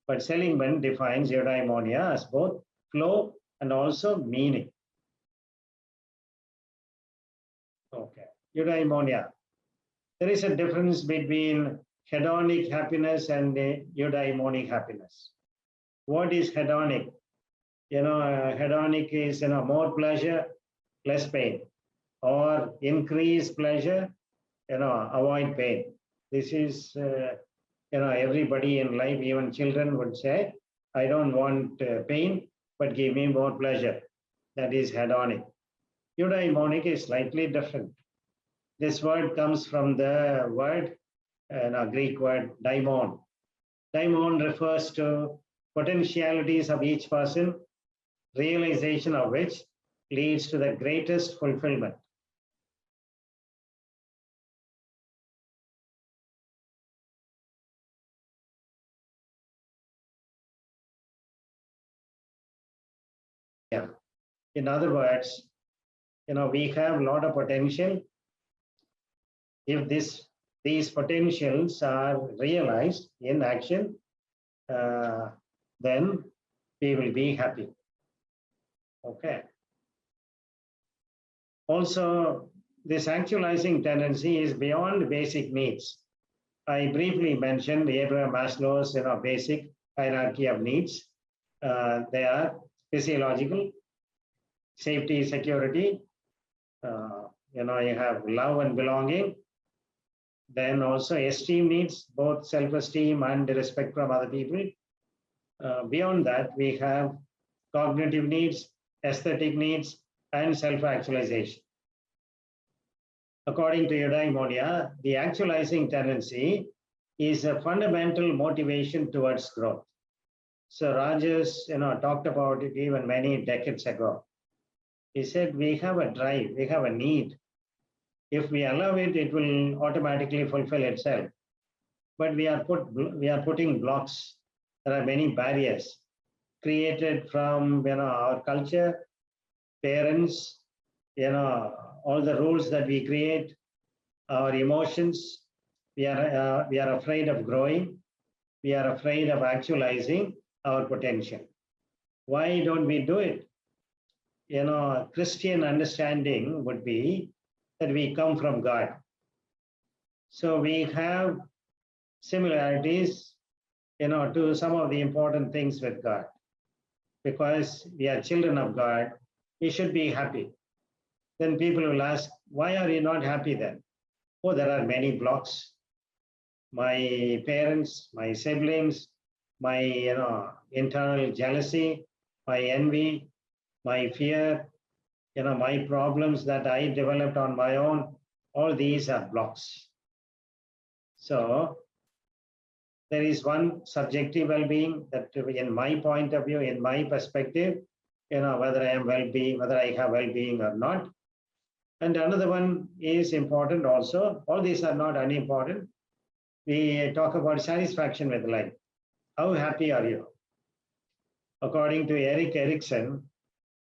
But Seligman defines eudaimonia as both flow and also meaning. Okay. Eudaimonia. There is a difference between hedonic happiness and eudaimonic happiness. What is hedonic? Hedonic is more pleasure, less pain, or increase pleasure, avoid pain. This is everybody in life, even children would say, I don't want pain, but give me more pleasure. That is hedonic. Eudaimonic is slightly different. This word comes from the word, Greek word, daimon. Daimon refers to potentialities of each person, realization of which leads to the greatest fulfillment. Yeah. In other words, we have a lot of potential. If these potentials are realized in action, then we will be happy. Okay. Also, this actualizing tendency is beyond basic needs. I briefly mentioned Abraham Maslow's basic hierarchy of needs. They are physiological, safety, security. You have love and belonging. Then also esteem needs, both self-esteem and respect from other people. Beyond that, we have cognitive needs, aesthetic needs, and self-actualization. According to eudaimonia, the actualizing tendency is a fundamental motivation towards growth. So Rogers, talked about it even many decades ago. He said, we have a drive, we have a need. If we allow it, it will automatically fulfill itself. But we are putting blocks. There are many barriers created from our culture, parents, all the rules that we create, our emotions. We are afraid of growing. We are afraid of actualizing our potential. Why don't we do it? Christian understanding would be that we come from God. So we have similarities, to some of the important things with God. Because we are children of God, we should be happy. Then people will ask, why are you not happy then? Oh, there are many blocks. My parents, my siblings, my internal jealousy, my envy, my fear, my problems that I developed on my own, all these are blocks. So there is one subjective well-being that in my point of view, in my perspective, whether I am well-being, whether I have well-being or not. And another one is important also. All these are not unimportant. We talk about satisfaction with life. How happy are you? According to Erik Erikson,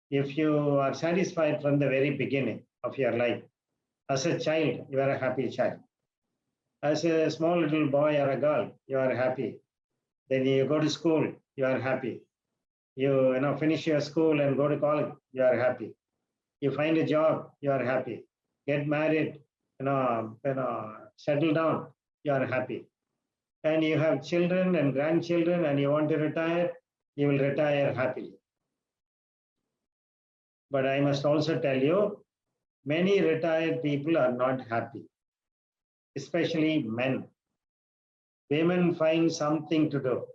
if you are satisfied from the very beginning of your life, as a child, you are a happy child. As a small little boy or a girl, you are happy. Then you go to school, you are happy. You finish your school and go to college, you are happy. You find a job, you are happy. Get married, settle down, you are happy. And you have children and grandchildren and you want to retire, you will retire happily. But I must also tell you, many retired people are not happy, especially men. Women find something to do.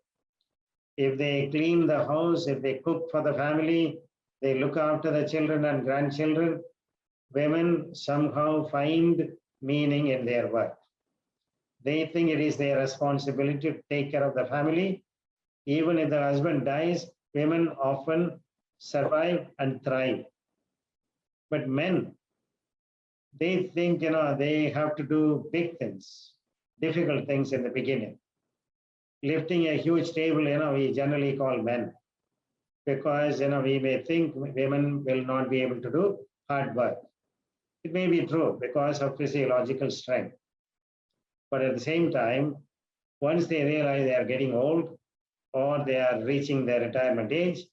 If they clean the house, if they cook for the family, they look after the children and grandchildren, women somehow find meaning in their work. They think it is their responsibility to take care of the family. Even if the husband dies, women often survive and thrive. But men, they think, they have to do big things, difficult things in the beginning. Lifting a huge table, we generally call men. Because, we may think women will not be able to do hard work. It may be true because of physiological strength. But at the same time, once they realize they are getting old or they are reaching their retirement age,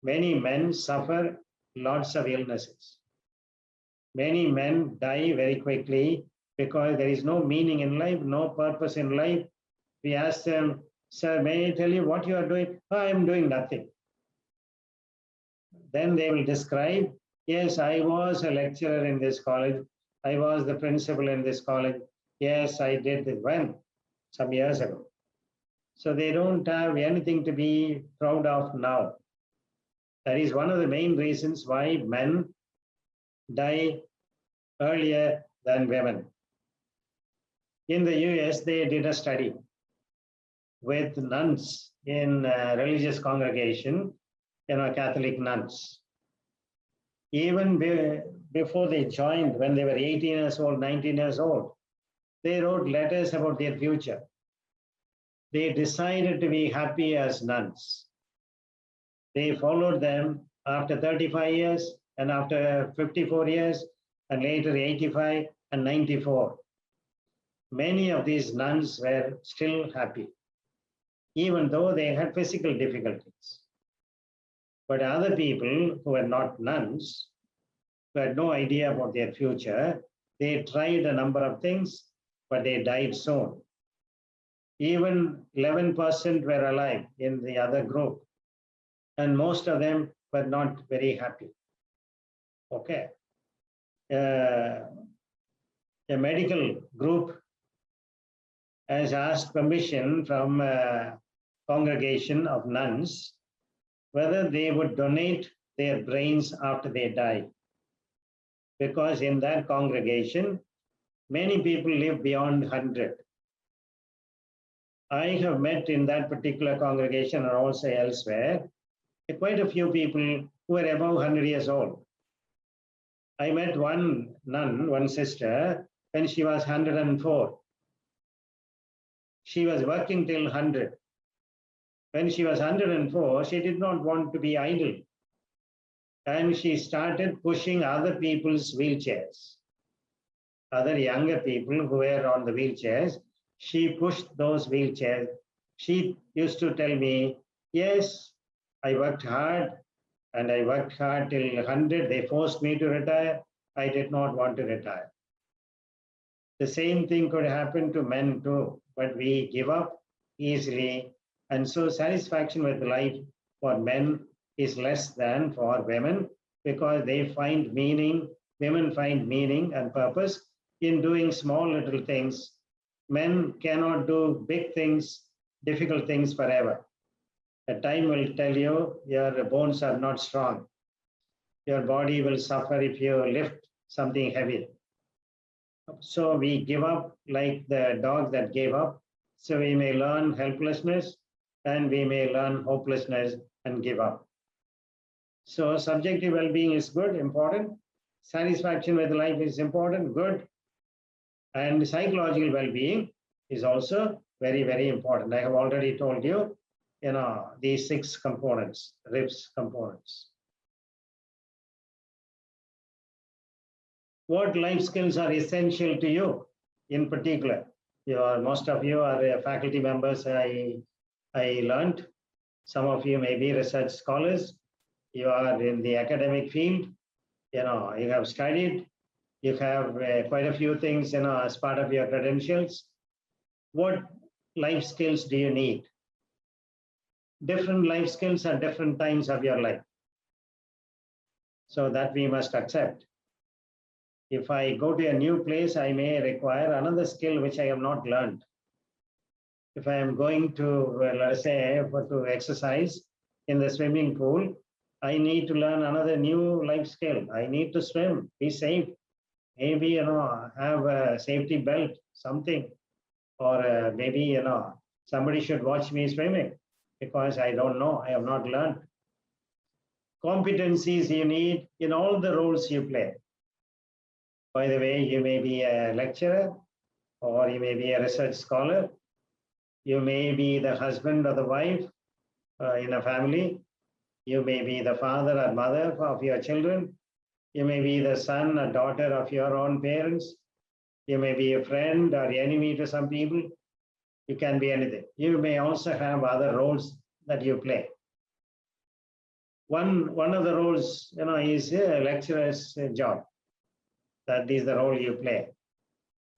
many men suffer lots of illnesses. Many men die very quickly because there is no meaning in life, no purpose in life. We ask them, sir, may I tell you what you are doing? Oh, I am doing nothing. Then they will describe, yes, I was a lecturer in this college. I was the principal in this college. Yes, I did it when? Some years ago. So they don't have anything to be proud of now. That is one of the main reasons why men die earlier than women. In the US, they did a study with nuns in a religious congregation, Catholic nuns. Even before they joined, when they were 18 years old, 19 years old, they wrote letters about their future. They decided to be happy as nuns. They followed them after 35 years and after 54 years and later 85 and 94. Many of these nuns were still happy, even though they had physical difficulties. But other people who were not nuns, who had no idea about their future. They tried a number of things, but they died soon. Even 11% were alive in the other group, and most of them were not very happy. Okay. A medical group has asked permission from a congregation of nuns whether they would donate their brains after they die. Because in that congregation, many people live beyond 100. I have met in that particular congregation and also elsewhere, quite a few people who are above 100 years old. I met one nun, one sister, when she was 104. She was working till 100. When she was 104, she did not want to be idle. And she started pushing other people's wheelchairs. Other younger people who were on the wheelchairs, she pushed those wheelchairs. She used to tell me, yes, I worked hard and I worked hard till 100. They forced me to retire. I did not want to retire. The same thing could happen to men too, but we give up easily. And so satisfaction with life for men is less than for women because they find meaning, women find meaning and purpose in doing small little things. Men cannot do big things, difficult things forever. The time will tell you your bones are not strong. Your body will suffer if you lift something heavy. So we give up like the dog that gave up. So we may learn helplessness and we may learn hopelessness and give up. So subjective well-being is good, important. Satisfaction with life is important, good. And psychological well-being is also very, very important. I have already told you, these 6 components, RIPS components. What life skills are essential to you in particular? Most of you are faculty members, I learned. Some of you may be research scholars. You are in the academic field. You have studied. You have quite a few things, as part of your credentials. What life skills do you need? Different life skills at different times of your life. So that we must accept. If I go to a new place, I may require another skill which I have not learned. If I am going to, let's say, to exercise in the swimming pool, I need to learn another new life skill. I need to swim, be safe. Maybe, have a safety belt, something. Or maybe, somebody should watch me swimming because I don't know, I have not learned. Competencies you need in all the roles you play. By the way, you may be a lecturer or you may be a research scholar. You may be the husband or the wife in a family. You may be the father or mother of your children. You may be the son or daughter of your own parents. You may be a friend or enemy to some people. You can be anything. You may also have other roles that you play. One of the roles, is a lecturer's job. That is the role you play.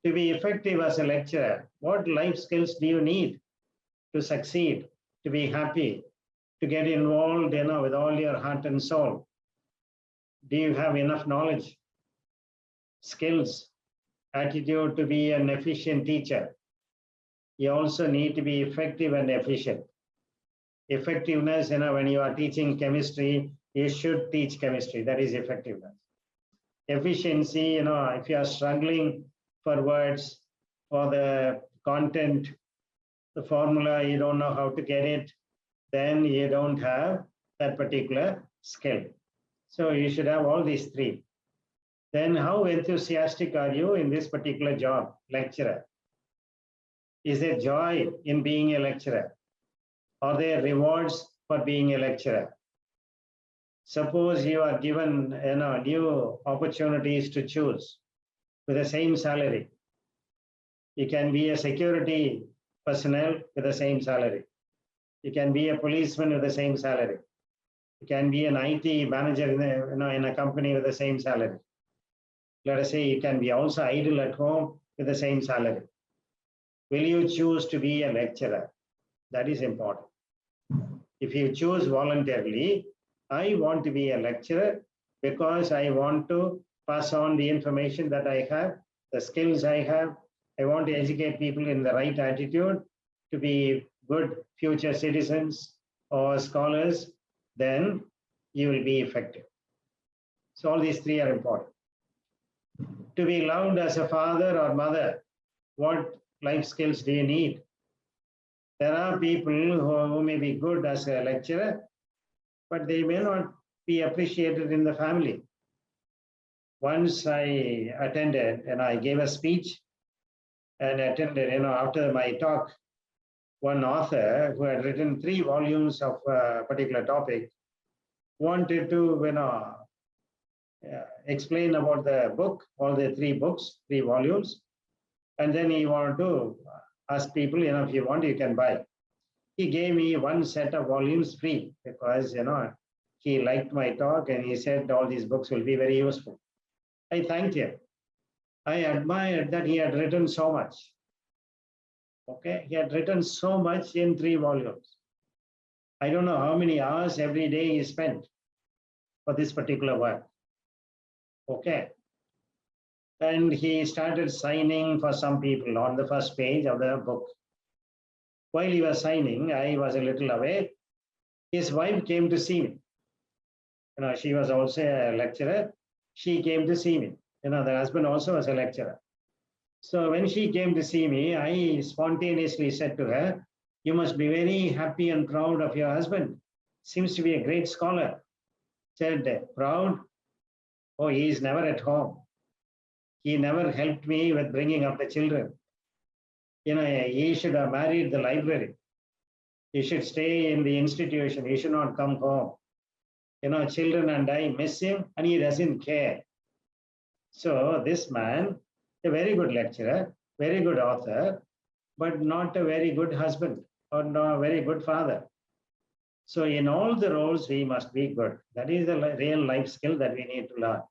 To be effective as a lecturer, what life skills do you need to succeed, to be happy, to get involved, with all your heart and soul? Do you have enough knowledge, skills, attitude to be an efficient teacher? You also need to be effective and efficient. Effectiveness, when you are teaching chemistry, you should teach chemistry. That is effectiveness. Efficiency, if you are struggling for words, for the content, the formula, you don't know how to get it, then you don't have that particular skill. So you should have all these 3. Then how enthusiastic are you in this particular job, lecturer? Is there joy in being a lecturer? Are there rewards for being a lecturer? Suppose you are given new opportunities to choose with the same salary. You can be a security personnel with the same salary. You can be a policeman with the same salary. You can be an IT manager in a company with the same salary. Let us say you can be also idle at home with the same salary. Will you choose to be a lecturer? That is important. If you choose voluntarily, I want to be a lecturer because I want to pass on the information that I have, the skills I have. I want to educate people in the right attitude to be good future citizens or scholars, then you will be effective. So all these three are important. To be loved as a father or mother, what life skills do you need? There are people who may be good as a lecturer, but they may not be appreciated in the family. Once I attended and I gave a speech and attended, after my talk, one author who had written 3 volumes of a particular topic wanted to, explain about the book, all the 3 books, 3 volumes. And then he wanted to ask people, if you want, you can buy. He gave me 1 set of volumes free because, he liked my talk and he said all these books will be very useful. I thanked him. I admired that he had written so much. Okay, he had written so much in 3 volumes. I don't know how many hours every day he spent for this particular work. Okay. And he started signing for some people on the first page of the book. While he was signing, I was a little away. His wife came to see me. She was also a lecturer. She came to see me. The husband also was a lecturer. So when she came to see me, I spontaneously said to her, you must be very happy and proud of your husband. Seems to be a great scholar. Said, proud? Oh, he is never at home. He never helped me with bringing up the children. He should have married the library. He should stay in the institution. He should not come home. Children and I miss him and he doesn't care. So this man, a very good lecturer, very good author, but not a very good husband or not a very good father. So in all the roles, we must be good. That is the real life skill that we need to learn.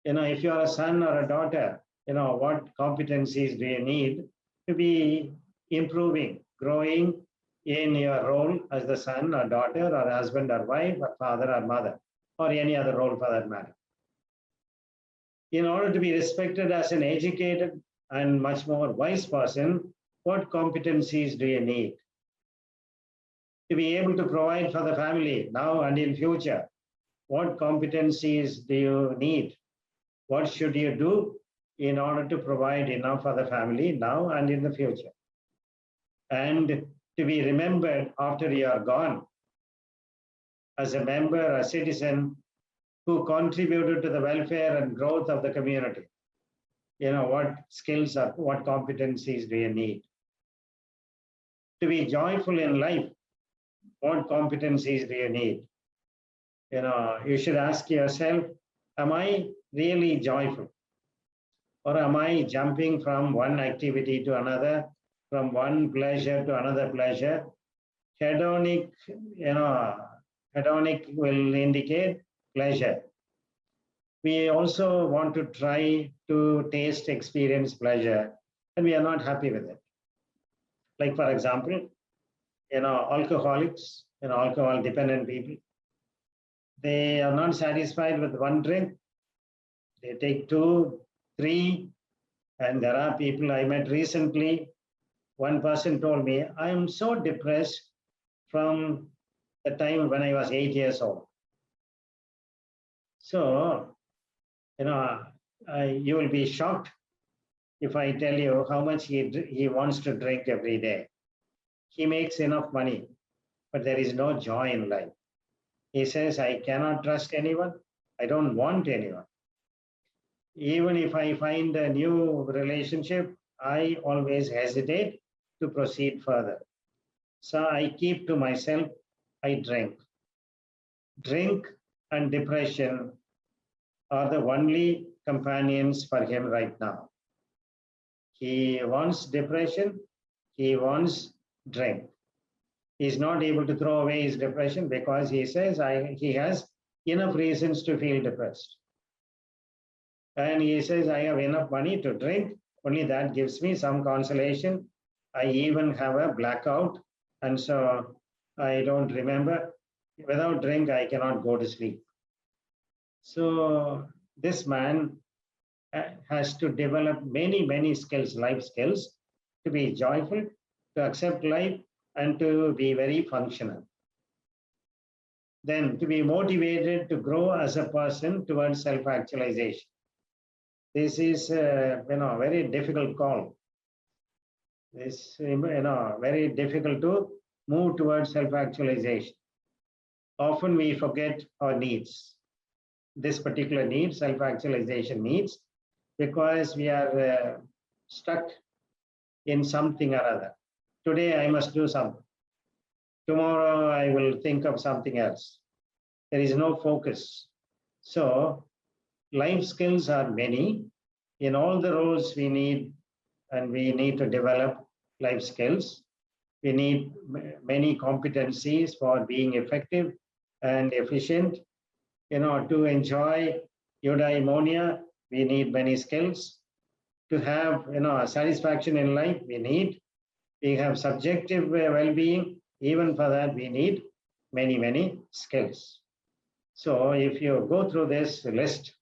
If you are a son or a daughter, what competencies do you need to be improving, growing in your role as the son or daughter or husband or wife or father or mother or any other role for that matter. In order to be respected as an educated and much more wise person, what competencies do you need? To be able to provide for the family now and in future, what competencies do you need? What should you do in order to provide enough for the family now and in the future? And to be remembered after you are gone as a member, a citizen who contributed to the welfare and growth of the community. What skills or what competencies do you need? To be joyful in life, what competencies do you need? You should ask yourself, am I really joyful? Or am I jumping from one activity to another, from one pleasure to another pleasure? Hedonic, hedonic will indicate pleasure. We also want to try to taste, experience pleasure, and we are not happy with it. Like, for example, alcoholics, alcohol dependent people, they are not satisfied with one drink. They take 2, 3, and there are people I met recently. One person told me, I am so depressed from the time when I was 8 years old. So, you will be shocked if I tell you how much he wants to drink every day. He makes enough money, but there is no joy in life. He says, I cannot trust anyone. I don't want anyone. Even if I find a new relationship, I always hesitate to proceed further. So I keep to myself, I drink. Drink and depression are the only companions for him right now. He wants depression, he wants drink. He's not able to throw away his depression because he says he has enough reasons to feel depressed. And he says, I have enough money to drink, only that gives me some consolation. I even have a blackout, and so I don't remember. Without drink, I cannot go to sleep. So this man has to develop many, many skills, life skills, to be joyful, to accept life, and to be very functional. Then to be motivated to grow as a person towards self-actualization. This is a very difficult call. This very difficult to move towards self-actualization. Often we forget our needs. This particular need, self-actualization needs, because we are stuck in something or other. Today I must do something. Tomorrow I will think of something else. There is no focus. So life skills are many. In all the roles we need, and we need to develop life skills. We need many competencies for being effective and efficient. To enjoy eudaimonia, we need many skills. To have satisfaction in life, we have subjective well-being. Even for that, we need many, many skills. So if you go through this list,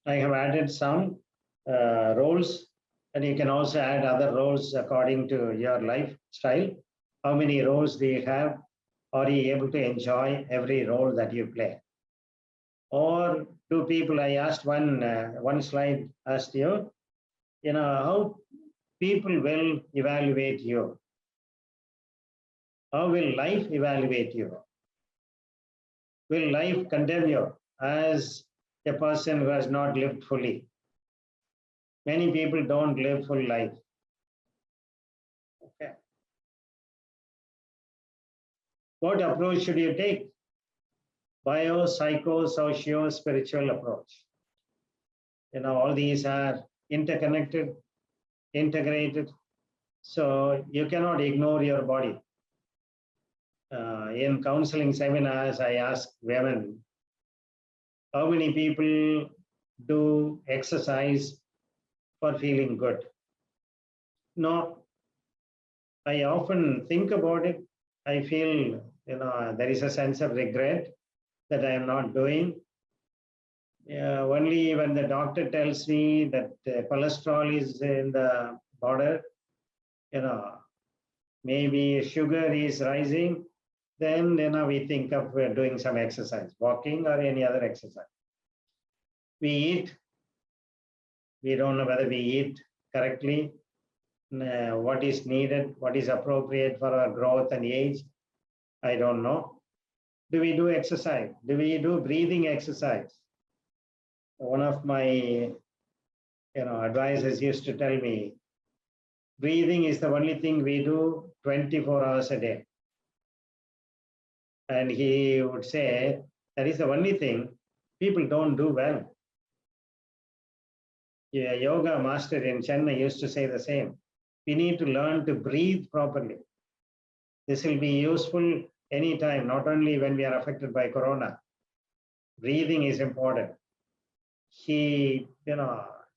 I have added some roles, and you can also add other roles according to your lifestyle. How many roles do you have? Are you able to enjoy every role that you play? Or do people, I asked one slide, asked you, how people will evaluate you. How will life evaluate you? Will life condemn you as a person who has not lived fully? Many people don't live full life. Okay. What approach should you take? Bio, psycho, socio, spiritual approach. All these are interconnected, integrated. So you cannot ignore your body. In counseling seminars, I ask women, how many people do exercise for feeling good? No. I often think about it. I feel, there is a sense of regret that I am not doing. Only when the doctor tells me that cholesterol is in the border, maybe sugar is rising, then we think of doing some exercise, walking or any other exercise. We eat. We don't know whether we eat correctly, what is needed, what is appropriate for our growth and age. I don't know. Do we do exercise? Do we do breathing exercise? One of my advisors used to tell me, breathing is the only thing we do 24 hours a day. And he would say, that is the only thing people don't do well. A yoga master in Chennai used to say the same. We need to learn to breathe properly. This will be useful anytime, not only when we are affected by corona. Breathing is important. He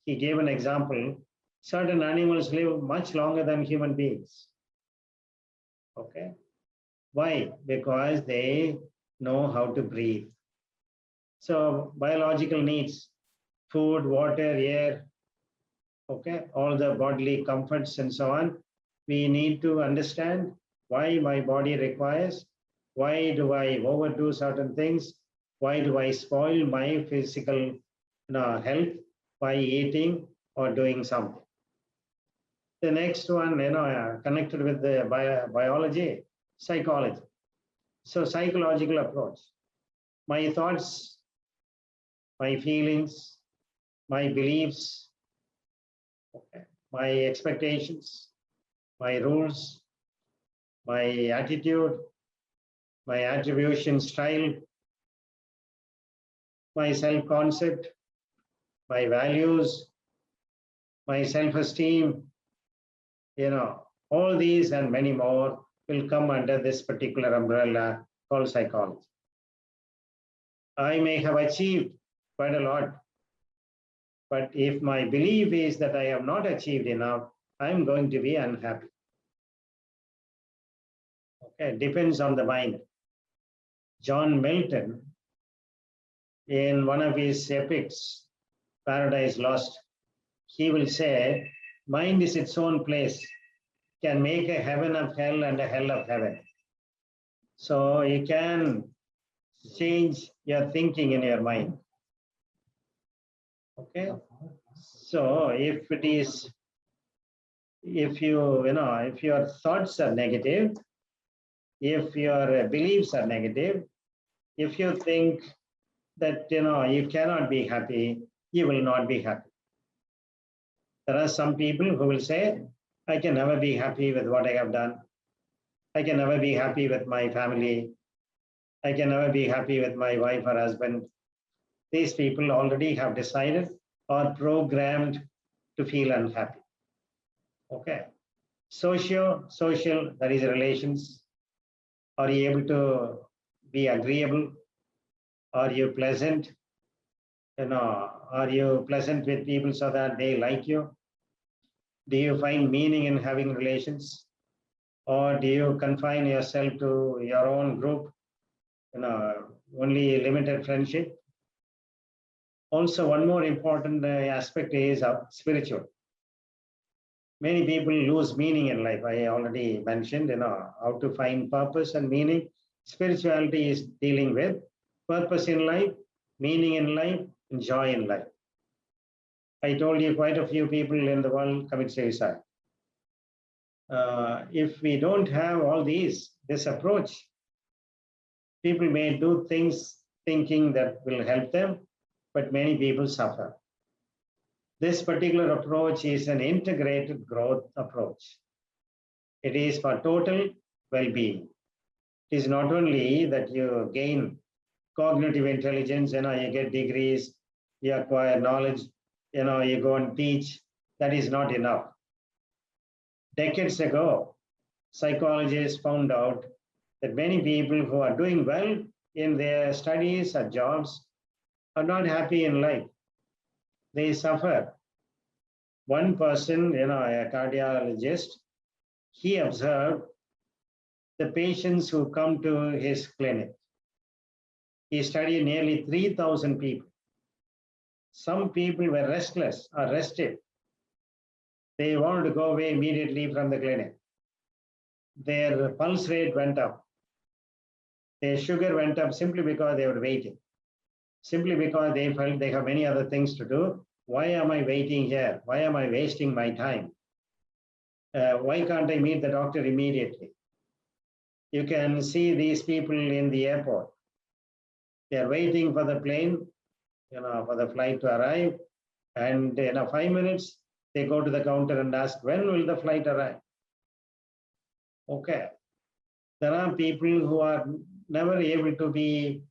gave an example. Certain animals live much longer than human beings. Okay. Why? Because they know how to breathe. So biological needs, food, water, air, okay, all the bodily comforts and so on. We need to understand why my body requires, why do I overdo certain things, why do I spoil my physical health by eating or doing something. The next one, connected with the biology, psychology. So psychological approach. My thoughts, my feelings, my beliefs, okay, my expectations, my rules, my attitude, my attribution style, my self-concept, my values, my self-esteem, all these and many more will come under this particular umbrella called psychology. I may have achieved quite a lot, but if my belief is that I have not achieved enough, I'm going to be unhappy. Okay, depends on the mind. John Milton, in one of his epics, Paradise Lost, he will say, mind is its own place, can make a heaven of hell and a hell of heaven. So you can change your thinking in your mind. Okay. So if it is, if your thoughts are negative, if your beliefs are negative, if you think that you cannot be happy, you will not be happy. There are some people who will say, I can never be happy with what I have done. I can never be happy with my family. I can never be happy with my wife or husband. These people already have decided or programmed to feel unhappy. Okay. Social, that is relations. Are you able to be agreeable? Are you pleasant? Are you pleasant with people so that they like you? Do you find meaning in having relations? Or do you confine yourself to your own group? Only limited friendship? Also, one more important aspect is spiritual. Many people lose meaning in life. I already mentioned, how to find purpose and meaning. Spirituality is dealing with purpose in life, meaning in life, and joy in life. I told you quite a few people in the world commit suicide. If we don't have all this approach, people may do things thinking that will help them, but many people suffer. This particular approach is an integrated growth approach. It is for total well-being. It is not only that you gain cognitive intelligence, you get degrees, you acquire knowledge, you go and teach. That is not enough. Decades ago, psychologists found out that many people who are doing well in their studies or jobs are not happy in life. They suffer. One person, a cardiologist, he observed the patients who come to his clinic. He studied nearly 3,000 people. Some people were restless or restive. They wanted to go away immediately from the clinic. Their pulse rate went up. Their sugar went up simply because they were waiting. Simply because they felt they have many other things to do. Why am I waiting here? Why am I wasting my time? Why can't I meet the doctor immediately? You can see these people in the airport. They are waiting for the plane, for the flight to arrive. And in 5 minutes, they go to the counter and ask, when will the flight arrive? Okay. There are people who are never able to be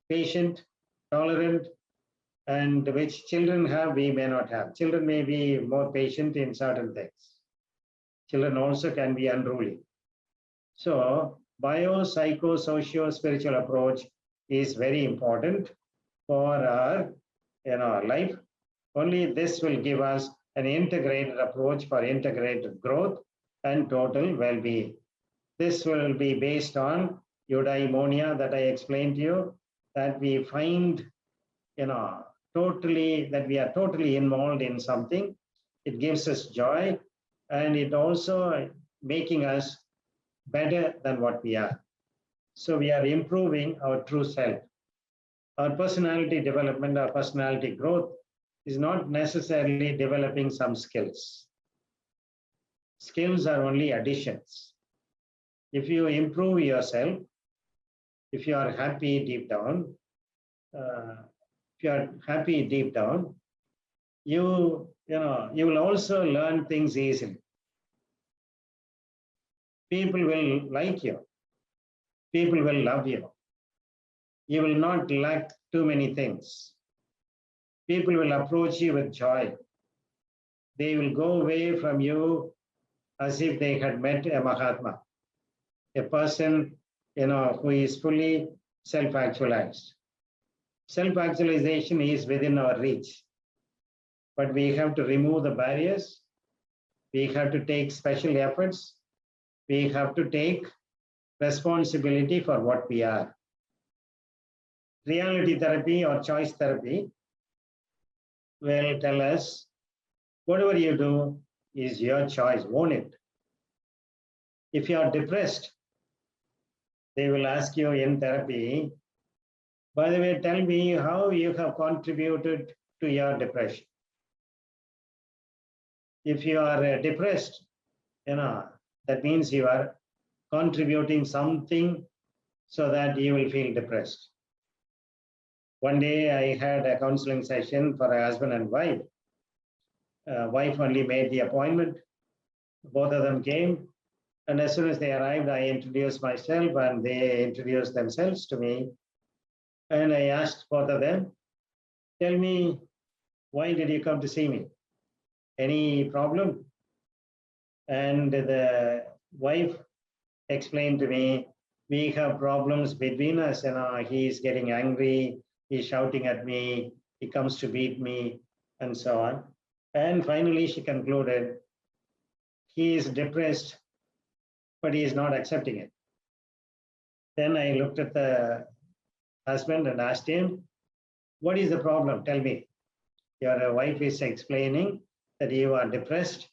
patient, tolerant, and which children have, we may not have. Children may be more patient in certain things. Children also can be unruly. So, bio-psycho-socio-spiritual approach is very important for our life. Only this will give us an integrated approach for integrated growth and total well-being. This will be based on eudaimonia that I explained to you, that we find, that we are totally involved in something. It gives us joy, and it also making us better than what we are. So we are improving our true self. Our personality development, our personality growth is not necessarily developing some skills. Skills are only additions. If you improve yourself, if you are happy deep down, you will also learn things easily. People will like you. People will love you. You will not lack too many things. People will approach you with joy. They will go away from you as if they had met a Mahatma. a person, who is fully self-actualized. Self-actualization is within our reach, but we have to remove the barriers. We have to take special efforts. We have to take responsibility for what we are. Reality therapy or choice therapy will tell us whatever you do is your choice, own it. If you are depressed, they will ask you in therapy, by the way, tell me how you have contributed to your depression. If you are depressed, that means you are contributing something so that you will feel depressed. One day I had a counseling session for a husband and wife. Wife only made the appointment. Both of them came. And as soon as they arrived, I introduced myself and they introduced themselves to me. And I asked both of them, tell me, why did you come to see me? Any problem? And the wife explained to me, we have problems between us, he's getting angry, he's shouting at me, he comes to beat me, and so on. And finally, she concluded, he is depressed, but he is not accepting it. Then I looked at the husband and asked him, what is the problem? Tell me. Your wife is explaining that you are depressed.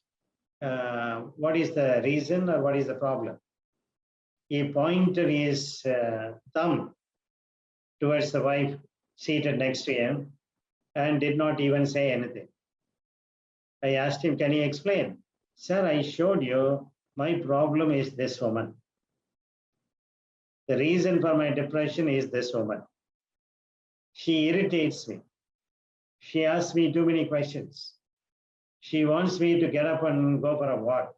What is the reason or what is the problem? He pointed his thumb towards the wife seated next to him and did not even say anything. I asked him, can you explain? Sir, I showed you my problem is this woman. The reason for my depression is this woman. She irritates me. She asks me too many questions. She wants me to get up and go for a walk.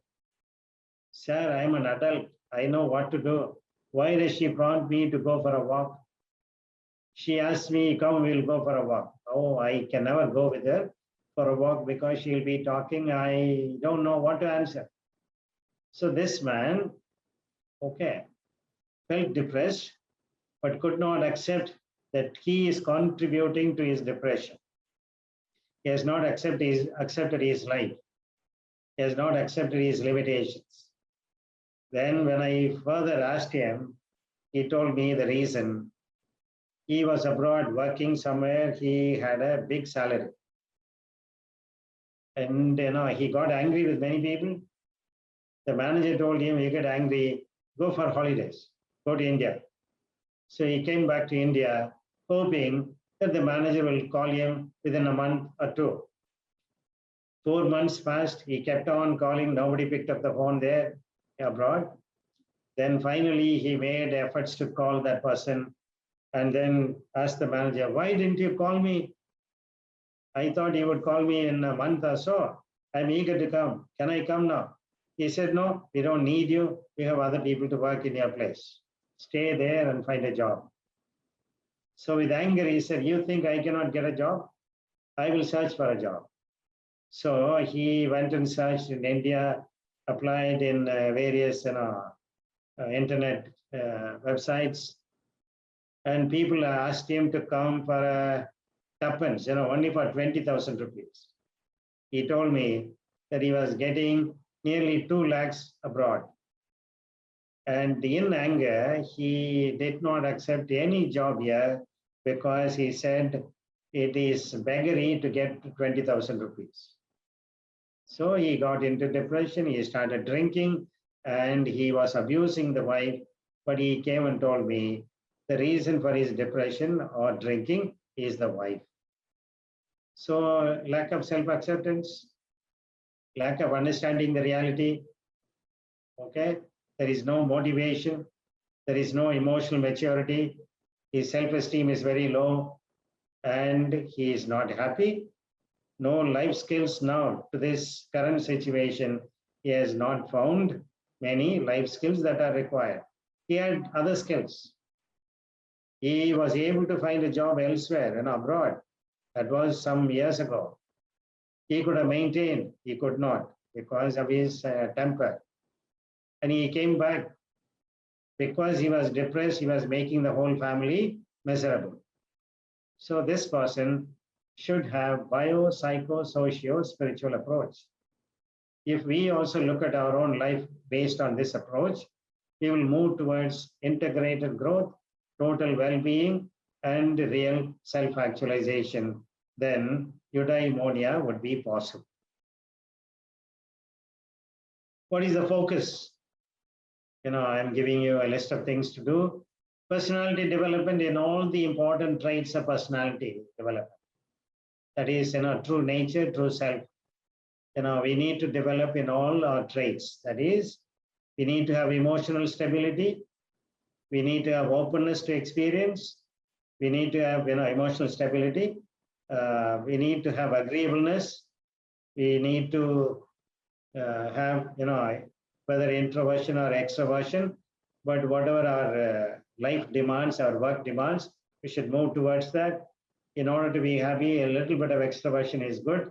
Sir, I'm an adult. I know what to do. Why does she prompt me to go for a walk? She asks me, come, we'll go for a walk. Oh, I can never go with her for a walk because she'll be talking. I don't know what to answer. So this man, felt depressed, but could not accept that he is contributing to his depression. He has not accepted his life. He has not accepted his limitations. Then when I further asked him, he told me the reason. He was abroad working somewhere. He had a big salary. And he got angry with many people. The manager told him, you get angry, go for holidays, go to India. So he came back to India, hoping that the manager will call him within a month or two. 4 months passed, he kept on calling, nobody picked up the phone there abroad. Then finally he made efforts to call that person and then asked the manager, why didn't you call me? I thought you would call me in a month or so. I'm eager to come. Can I come now? He said, no, we don't need you. We have other people to work in your place. Stay there and find a job. So with anger, he said, you think I cannot get a job? I will search for a job. So he went and searched in India, applied in various internet websites, and people asked him to come for a tuppence, only for 20,000 rupees. He told me that he was getting nearly 2 lakhs abroad. And in anger, he did not accept any job here because he said it is beggary to get 20,000 rupees. So he got into depression, he started drinking, and he was abusing the wife. But he came and told me the reason for his depression or drinking is the wife. So lack of self-acceptance, lack of understanding the reality, there is no motivation, there is no emotional maturity, his self-esteem is very low, and he is not happy. No life skills now to this current situation. He has not found many life skills that are required. He had other skills. He was able to find a job elsewhere and abroad. That was some years ago. He could have maintained, he could not because of his temper. And he came back Because he was depressed, he was making the whole family miserable. So this person should have bio-psycho-socio-spiritual approach. If we also look at our own life based on this approach, we will move towards integrated growth, total well-being, and real self-actualization. Then eudaimonia would be possible. What is the focus? I'm giving you a list of things to do. Personality development in all the important traits of personality development. That is, true nature, true self. We need to develop in all our traits. That is, we need to have emotional stability. We need to have openness to experience. We need to have, emotional stability. We need to have agreeableness. We need to have, whether introversion or extroversion, but whatever our life demands, our work demands, we should move towards that. In order to be happy, a little bit of extroversion is good.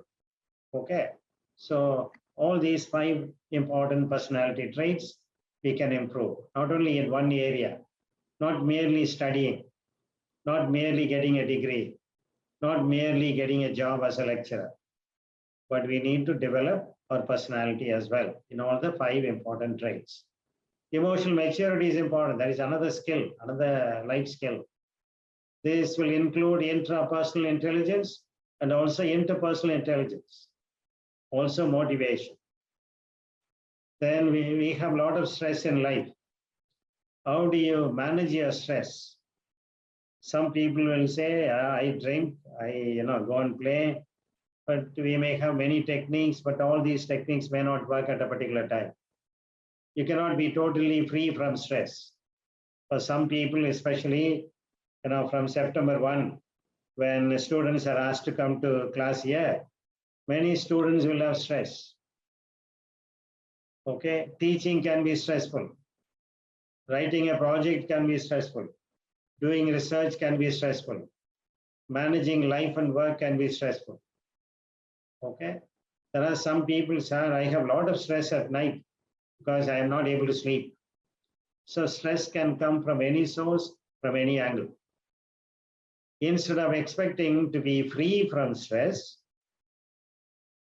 Okay. So all these 5 important personality traits we can improve, not only in one area, not merely studying, not merely getting a degree, not merely getting a job as a lecturer, but we need to develop our personality as well in all the 5 important traits. Emotional maturity is important. That is another skill, another life skill. This will include intrapersonal intelligence and also interpersonal intelligence, also motivation. Then we have a lot of stress in life. How do you manage your stress? Some people will say, I drink, I go and play, but we may have many techniques, but all these techniques may not work at a particular time. You cannot be totally free from stress. For some people, especially, from September 1, when students are asked to come to class here, many students will have stress. Okay, teaching can be stressful. Writing a project can be stressful. Doing research can be stressful. Managing life and work can be stressful. Okay, there are some people, sir, I have a lot of stress at night because I am not able to sleep. So stress can come from any source, from any angle. Instead of expecting to be free from stress,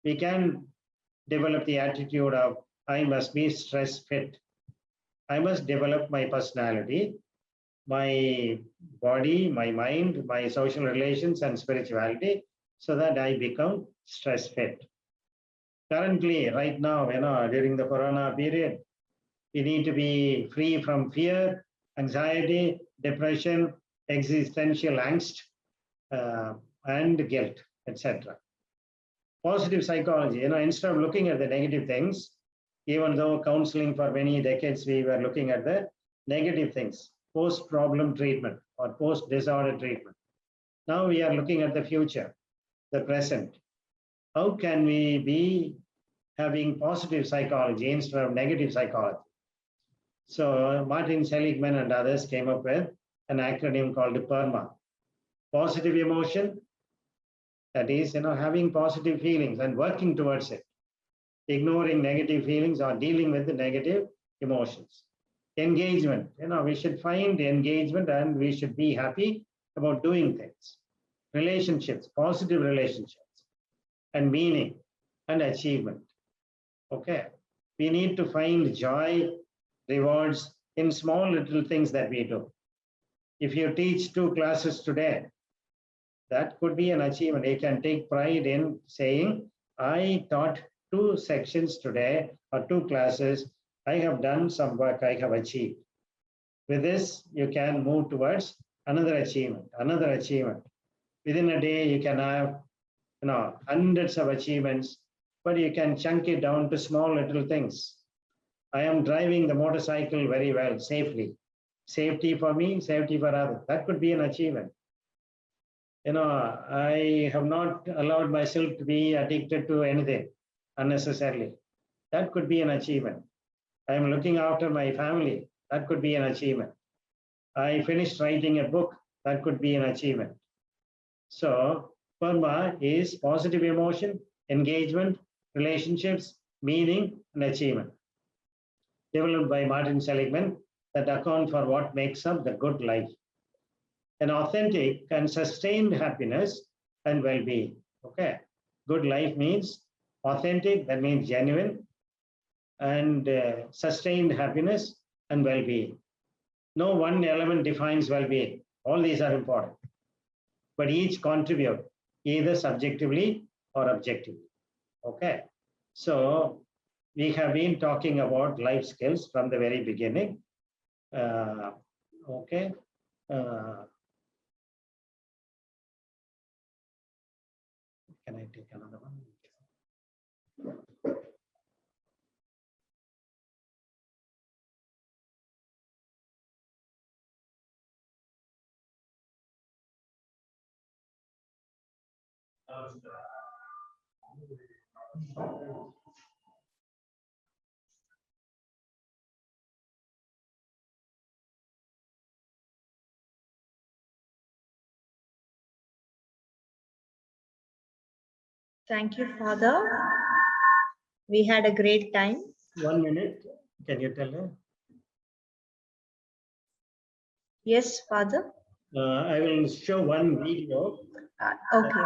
we can develop the attitude of, I must be stress fit. I must develop my personality, my body, my mind, my social relations and spirituality so that I become stress fit. Currently, right now, during the Corona period, we need to be free from fear, anxiety, depression, existential angst, and guilt, etc. Positive psychology, instead of looking at the negative things, even though counseling for many decades, we were looking at the negative things, post-problem treatment or post-disorder treatment. Now we are looking at the future, the present. How can we be having positive psychology instead of negative psychology? So Martin Seligman and others came up with an acronym called PERMA. Positive emotion, that is, having positive feelings and working towards it. Ignoring negative feelings or dealing with the negative emotions. Engagement, we should find engagement and we should be happy about doing things. Relationships, positive relationships, and meaning and achievement. Okay, we need to find joy, rewards in small little things that we do. If you teach 2 classes today, that could be an achievement. You can take pride in saying, I taught 2 sections today or 2 classes. I have done some work, I have achieved. With this, you can move towards another achievement, another achievement. Within a day, you can have hundreds of achievements, but you can chunk it down to small little things. I am driving the motorcycle very well, safely. Safety for me, safety for others. That could be an achievement. I have not allowed myself to be addicted to anything unnecessarily. That could be an achievement. I am looking after my family. That could be an achievement. I finished writing a book. That could be an achievement. So PERMA is positive emotion, engagement, relationships, meaning, and achievement. Developed by Martin Seligman that account for what makes up the good life. An authentic and sustained happiness and well-being. Okay. Good life means authentic, that means genuine, and sustained happiness and well-being. No one element defines well-being. All these are important, but each contribute either subjectively or objectively. Okay. So we have been talking about life skills from the very beginning. Okay. Can I take another one? Thank you, Father. We had a great time. 1 minute. Can you tell her? Yes, Father. I will show one video. Okay.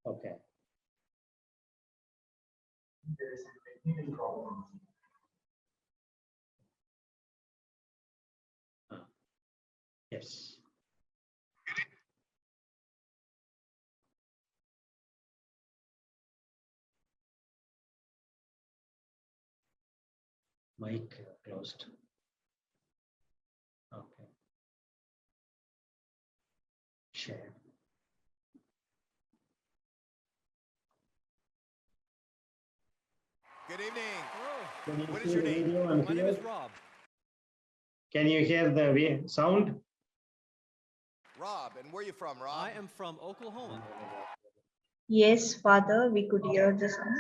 Okay. Yes. Mic closed. Okay. Share. Good evening. Can you What see is your the name? video and My name hear? is Rob. Can you hear the sound? Rob, and where are you from, Rob? I am from Oklahoma. Yes, Father, we could hear the sound.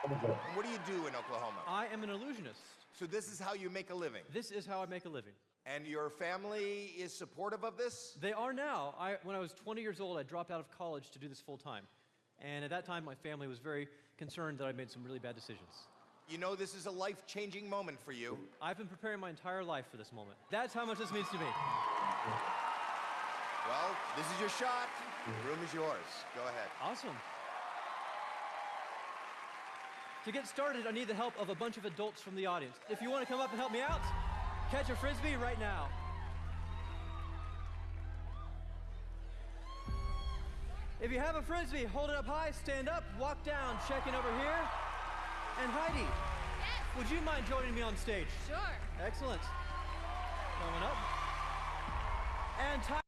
And what do you do in Oklahoma? I am an illusionist. So this is how you make a living. This is how I make a living. And your family is supportive of this? They are now. When I was 20 years old, I dropped out of college to do this full time. And at that time, my family was very concerned that I made some really bad decisions. You know this is a life-changing moment for you. I've been preparing my entire life for this moment. That's how much this means to me. Well, this is your shot. The room is yours. Go ahead. Awesome. To get started, I need the help of a bunch of adults from the audience. If you want to come up and help me out, catch a Frisbee right now. If you have a Frisbee, hold it up high, stand up, walk down, check in over here. And Heidi, Yes, would you mind joining me on stage? sure. Excellent. Coming up. And time.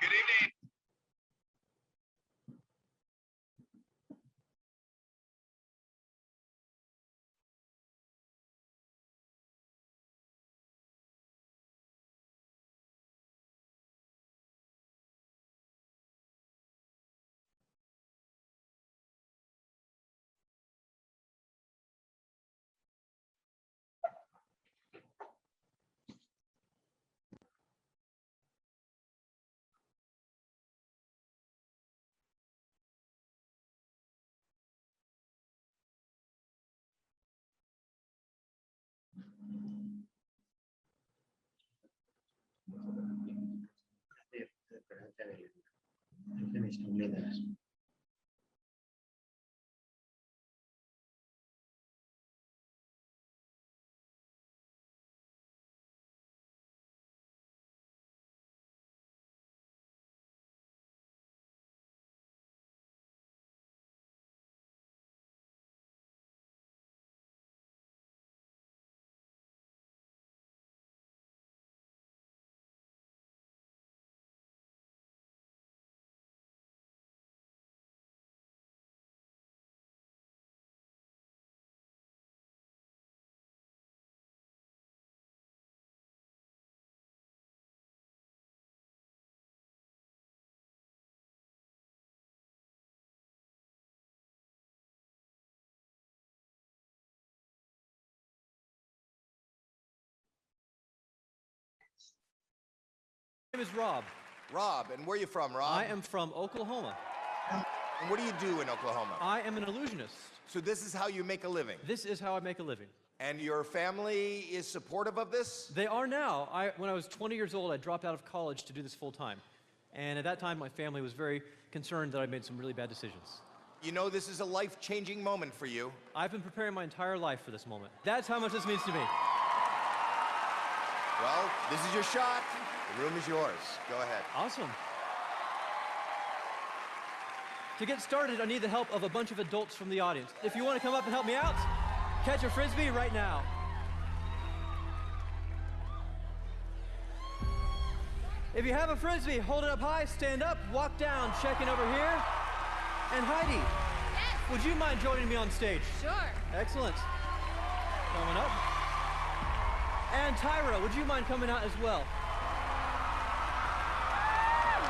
Good evening. Finished only that. name is Rob. Rob, and where are you from, Rob? I am from Oklahoma. And what do you do in Oklahoma? I am an illusionist. So this is how you make a living. This is how I make a living. And your family is supportive of this? They are now. When I was 20 years old, I dropped out of college to do this full time. And at that time, my family was very concerned that I made some really bad decisions. You know, this is a life-changing moment for you. I've been preparing my entire life for this moment. That's how much this means to me. Well, this is your shot. The room is yours. Go ahead. Awesome. To get started, I need the help of a bunch of adults from the audience. If you want to come up and help me out, catch a Frisbee right now. If you have a Frisbee, hold it up high, stand up, walk down, check in over here. And Heidi, Yes, would you mind joining me on stage? sure. Excellent. Coming up. And Tyra, would you mind coming out as well?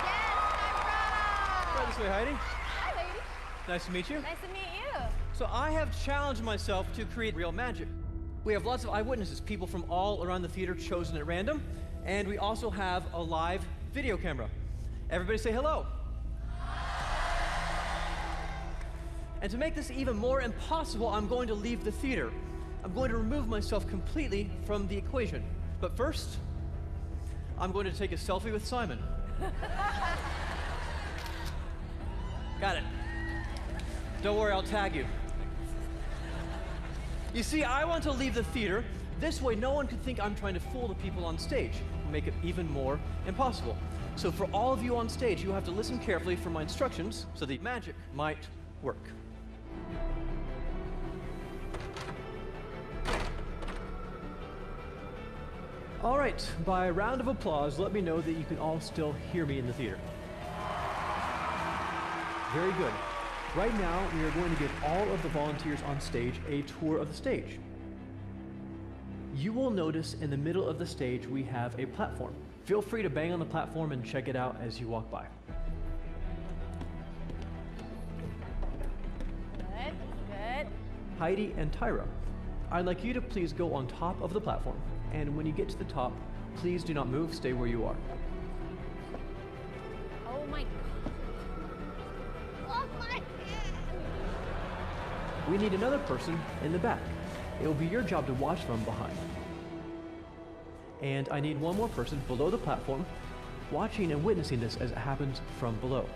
Yes, Right this way, Heidi. Hi, lady. Nice to meet you. Nice to meet you. So I have challenged myself to create real magic. We have lots of eyewitnesses, people from all around the theater chosen at random, and we also have a live video camera. Everybody say hello. And to make this even more impossible, I'm going to leave the theater. I'm going to remove myself completely from the equation. But first, I'm going to take a selfie with Simon. Got it. Don't worry, I'll tag you. You see, I want to leave the theater. This way, no one could think I'm trying to fool the people on stage, make it even more impossible. So for all of you on stage, you have to listen carefully for my instructions so the magic might work. All right, by a round of applause, let me know that you can all still hear me in the theater. Very good. Right now, we are going to give all of the volunteers on stage a tour of the stage. You will notice in the middle of the stage we have a platform. Feel free to bang on the platform and check it out as you walk by. Good, good. Heidi and Tyra, I'd like you to please go on top of the platform, and when you get to the top, please do not move, stay where you are. Oh my God. Oh my God. We need another person in the back. It will be your job to watch from behind. And I need one more person below the platform, watching and witnessing this as it happens from below.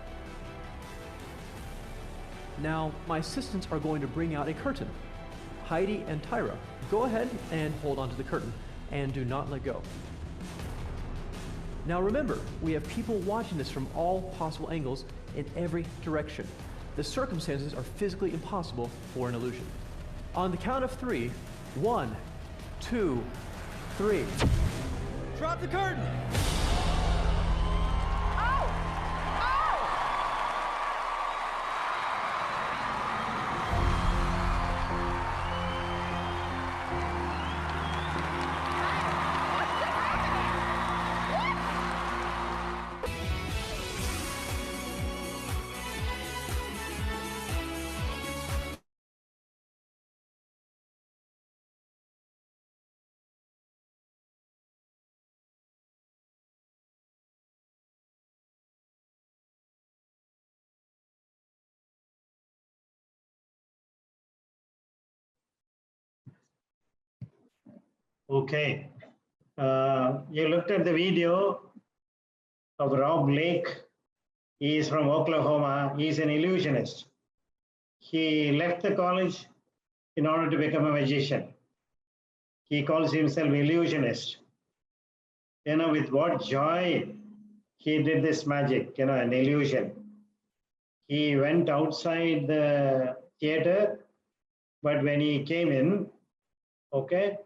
Now, my assistants are going to bring out a curtain. Heidi and Tyra, go ahead and hold onto the curtain, and do not let go. Now remember, we have people watching this from all possible angles in every direction. The circumstances are physically impossible for an illusion. On the count of 3, 1, 2, 3. Drop the curtain! Oh! Oh! What's happening? Okay. You looked at the video of Rob Blake. He is from Oklahoma. He is an illusionist. He left the college in order to become a magician. He calls himself illusionist. You know, with what joy he did this magic, you know, an illusion. He went outside the theater, but when he came in, okay,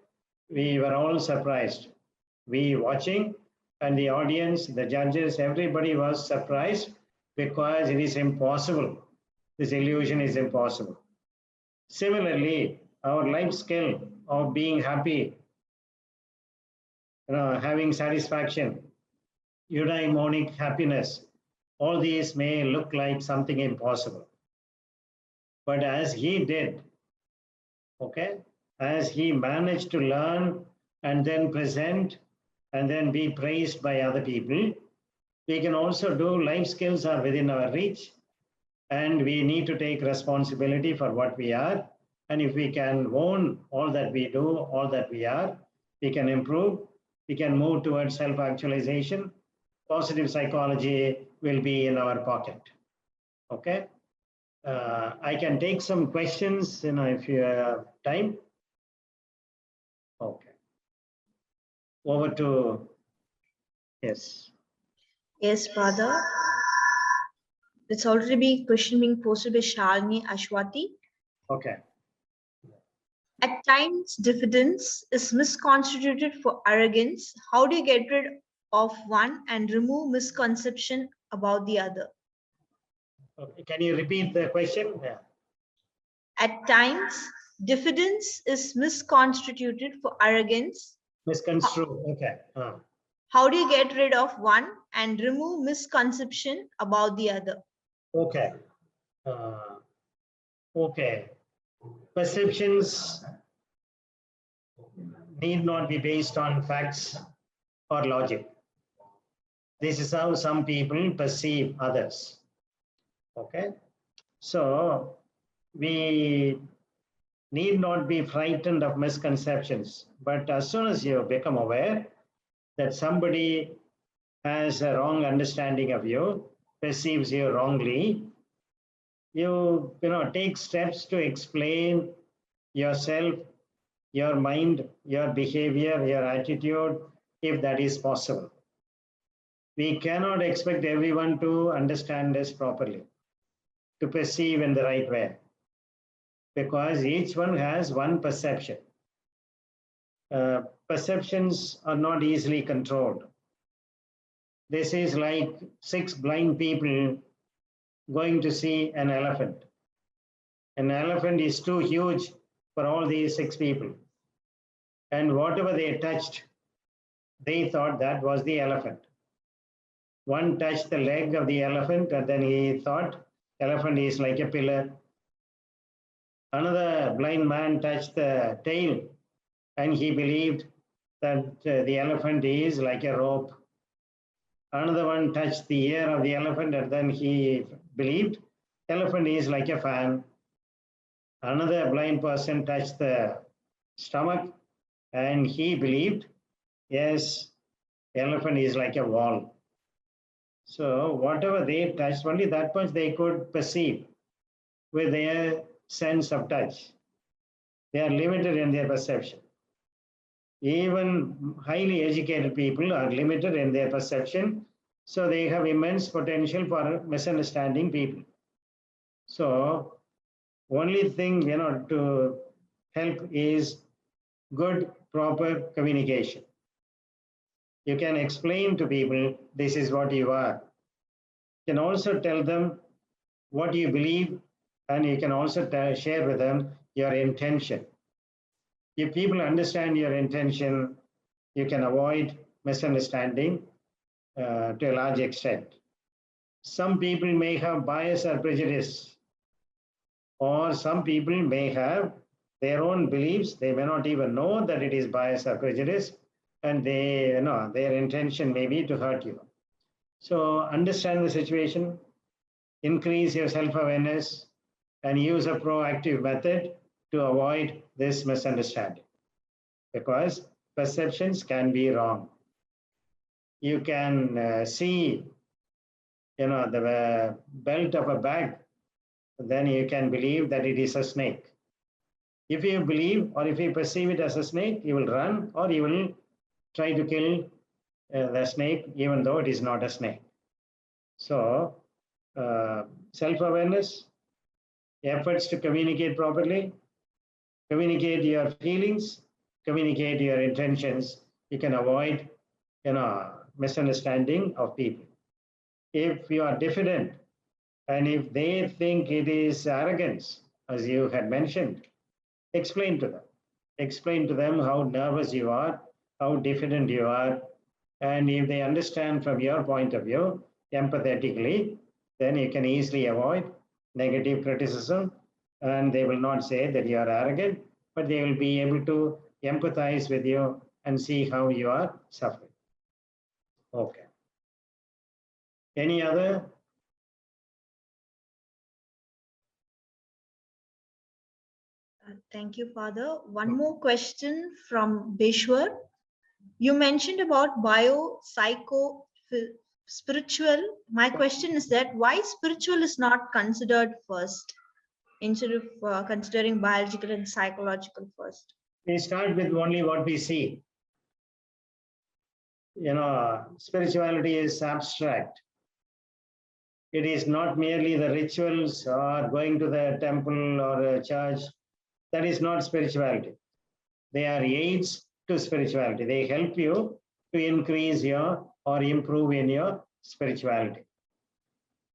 we were all surprised. We watching, and the audience, the judges, everybody was surprised because it is impossible. This illusion is impossible. Similarly, our life skill of being happy, you know, having satisfaction, eudaimonic happiness, all these may look like something impossible. But as he did, okay, as he managed to learn and then present and then be praised by other people, We can also do life skills are within our reach, and we need to take responsibility for what we are. And if we can own all that we do, all that we are, we can improve, we can move towards self-actualization. Positive psychology will be in our pocket. Okay. I can take some questions, if you have time. Okay. Over to, yes. Yes, Father. It's already been question being posted by Shalini Ashwati. Okay. At times, diffidence is misconstituted for arrogance. How do you get rid of one and remove misconception about the other? Okay. Can you repeat the question? Yeah. At times, diffidence is misconstituted for arrogance. Misconstrue. Okay. How do you get rid of one and remove misconception about the other? Okay. Okay. Perceptions need not be based on facts or logic. This is how some people perceive others. Okay. So we need not be frightened of misconceptions, but as soon as you become aware that somebody has a wrong understanding of you, perceives you wrongly, you take steps to explain yourself, your mind, your behavior, your attitude, if that is possible. We cannot expect everyone to understand us properly, to perceive in the right way, because each one has one perception. Perceptions are not easily controlled. This is like 6 blind people going to see an elephant. An elephant is too huge for all these 6 people. And whatever they touched, they thought that was the elephant. One touched the leg of the elephant and then he thought elephant is like a pillar. Another blind man touched the tail and he believed that the elephant is like a rope. Another one touched the ear of the elephant and then he believed elephant is like a fan. Another blind person touched the stomach and he believed, yes, elephant is like a wall. So whatever they touched, only that much they could perceive with their sense of touch. They are limited in their perception. Even highly educated people are limited in their perception, so they have immense potential for misunderstanding people. So only thing to help is good, proper communication. You can explain to people, this is what you are. You can also tell them what you believe, and you can also share with them your intention. If people understand your intention, you can avoid misunderstanding to a large extent. Some people may have bias or prejudice, or some people may have their own beliefs. They may not even know that it is bias or prejudice, and their intention may be to hurt you. So understand the situation, increase your self-awareness, and use a proactive method to avoid this misunderstanding, because perceptions can be wrong. You can see the belt of a bag, then you can believe that it is a snake. If you believe or if you perceive it as a snake, you will run or you will try to kill the snake even though it is not a snake. So self-awareness, efforts to communicate properly, communicate your feelings, communicate your intentions, you can avoid misunderstanding of people. If you are diffident and if they think it is arrogance, as you had mentioned, explain to them. Explain to them how nervous you are, how diffident you are, and if they understand from your point of view empathetically, then you can easily avoid negative criticism, and they will not say that you are arrogant, but they will be able to empathize with you and see how you are suffering. Okay. Any other? Thank you, Father. One more question from Beshwar. You mentioned about bio, psycho, spiritual. My question is that why spiritual is not considered first instead of considering biological and psychological first? We start with only what we see. Spirituality is abstract. It is not merely the rituals or going to the temple or a church. That is not spirituality. They are aids to spirituality. They help you to increase your or improve in your spirituality.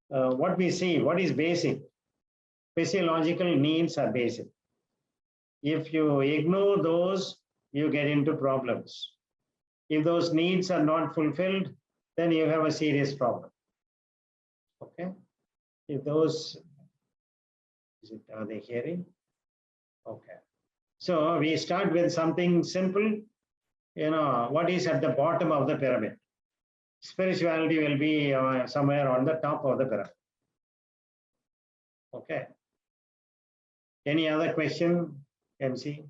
What we see, what is basic? Physiological needs are basic. If you ignore those, you get into problems. If those needs are not fulfilled, then you have a serious problem. Okay? If those, are they hearing? Okay. So we start with something simple. What is at the bottom of the pyramid? Spirituality will be somewhere on the top of the pyramid. Okay. Any other question, MC?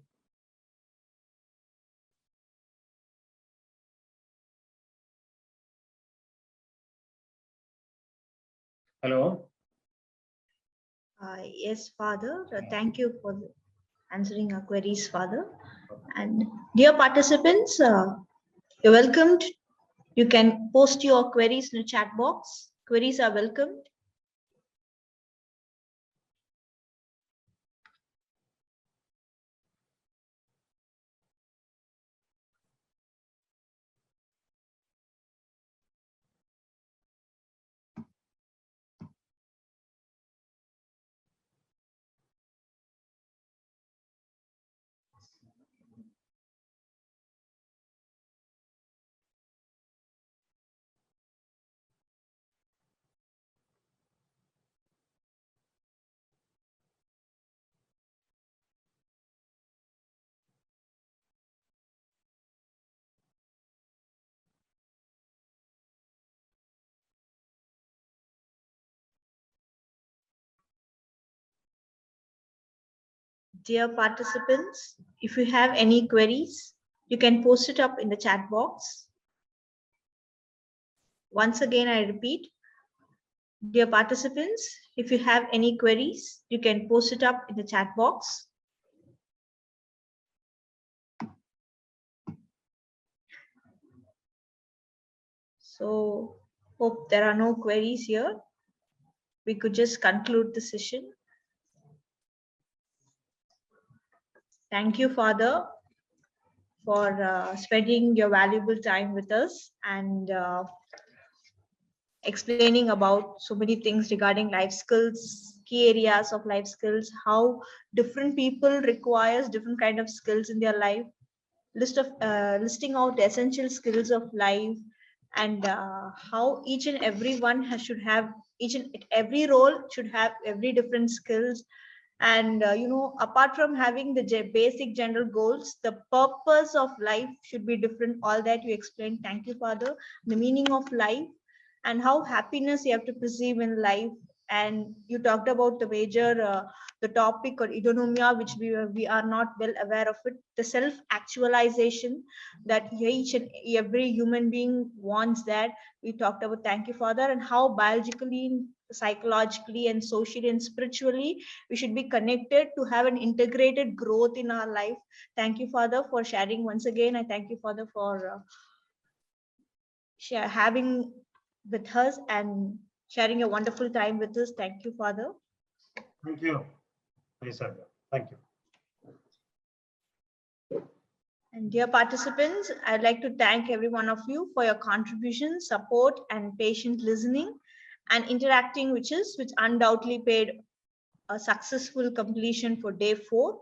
Hello? Yes, Father. Thank you for answering our queries, Father. And dear participants, you're welcomed. You can post your queries in the chat box. Queries are welcomed. Dear participants, if you have any queries, you can post it up in the chat box. Once again, I repeat, dear participants, if you have any queries, you can post it up in the chat box. So, hope there are no queries here. We could just conclude the session. Thank you, Father, for spending your valuable time with us and explaining about so many things regarding life skills, key areas of life skills, how different people requires different kind of skills in their life, listing out the essential skills of life, and how each and every one should have each and every role should have every different skills. And apart from having the basic general goals, the purpose of life should be different. All that you explained. Thank you, Father. The meaning of life and how happiness you have to perceive in life. And you talked about the major the topic or eudaimonia, which we are not well aware of it, the self actualization that each and every human being wants. That we talked about. Thank you, Father. And how biologically, psychologically, and socially and spiritually we should be connected to have an integrated growth in our life. Thank you, Father, for sharing. Once again, I thank you, Father, for having with us and sharing a wonderful time with us. Thank you, Father. Thank you. Please, sir. Thank you. And dear participants, I'd like to thank every one of you for your contribution, support, and patient listening and interacting with us, which undoubtedly paid a successful completion for day 4.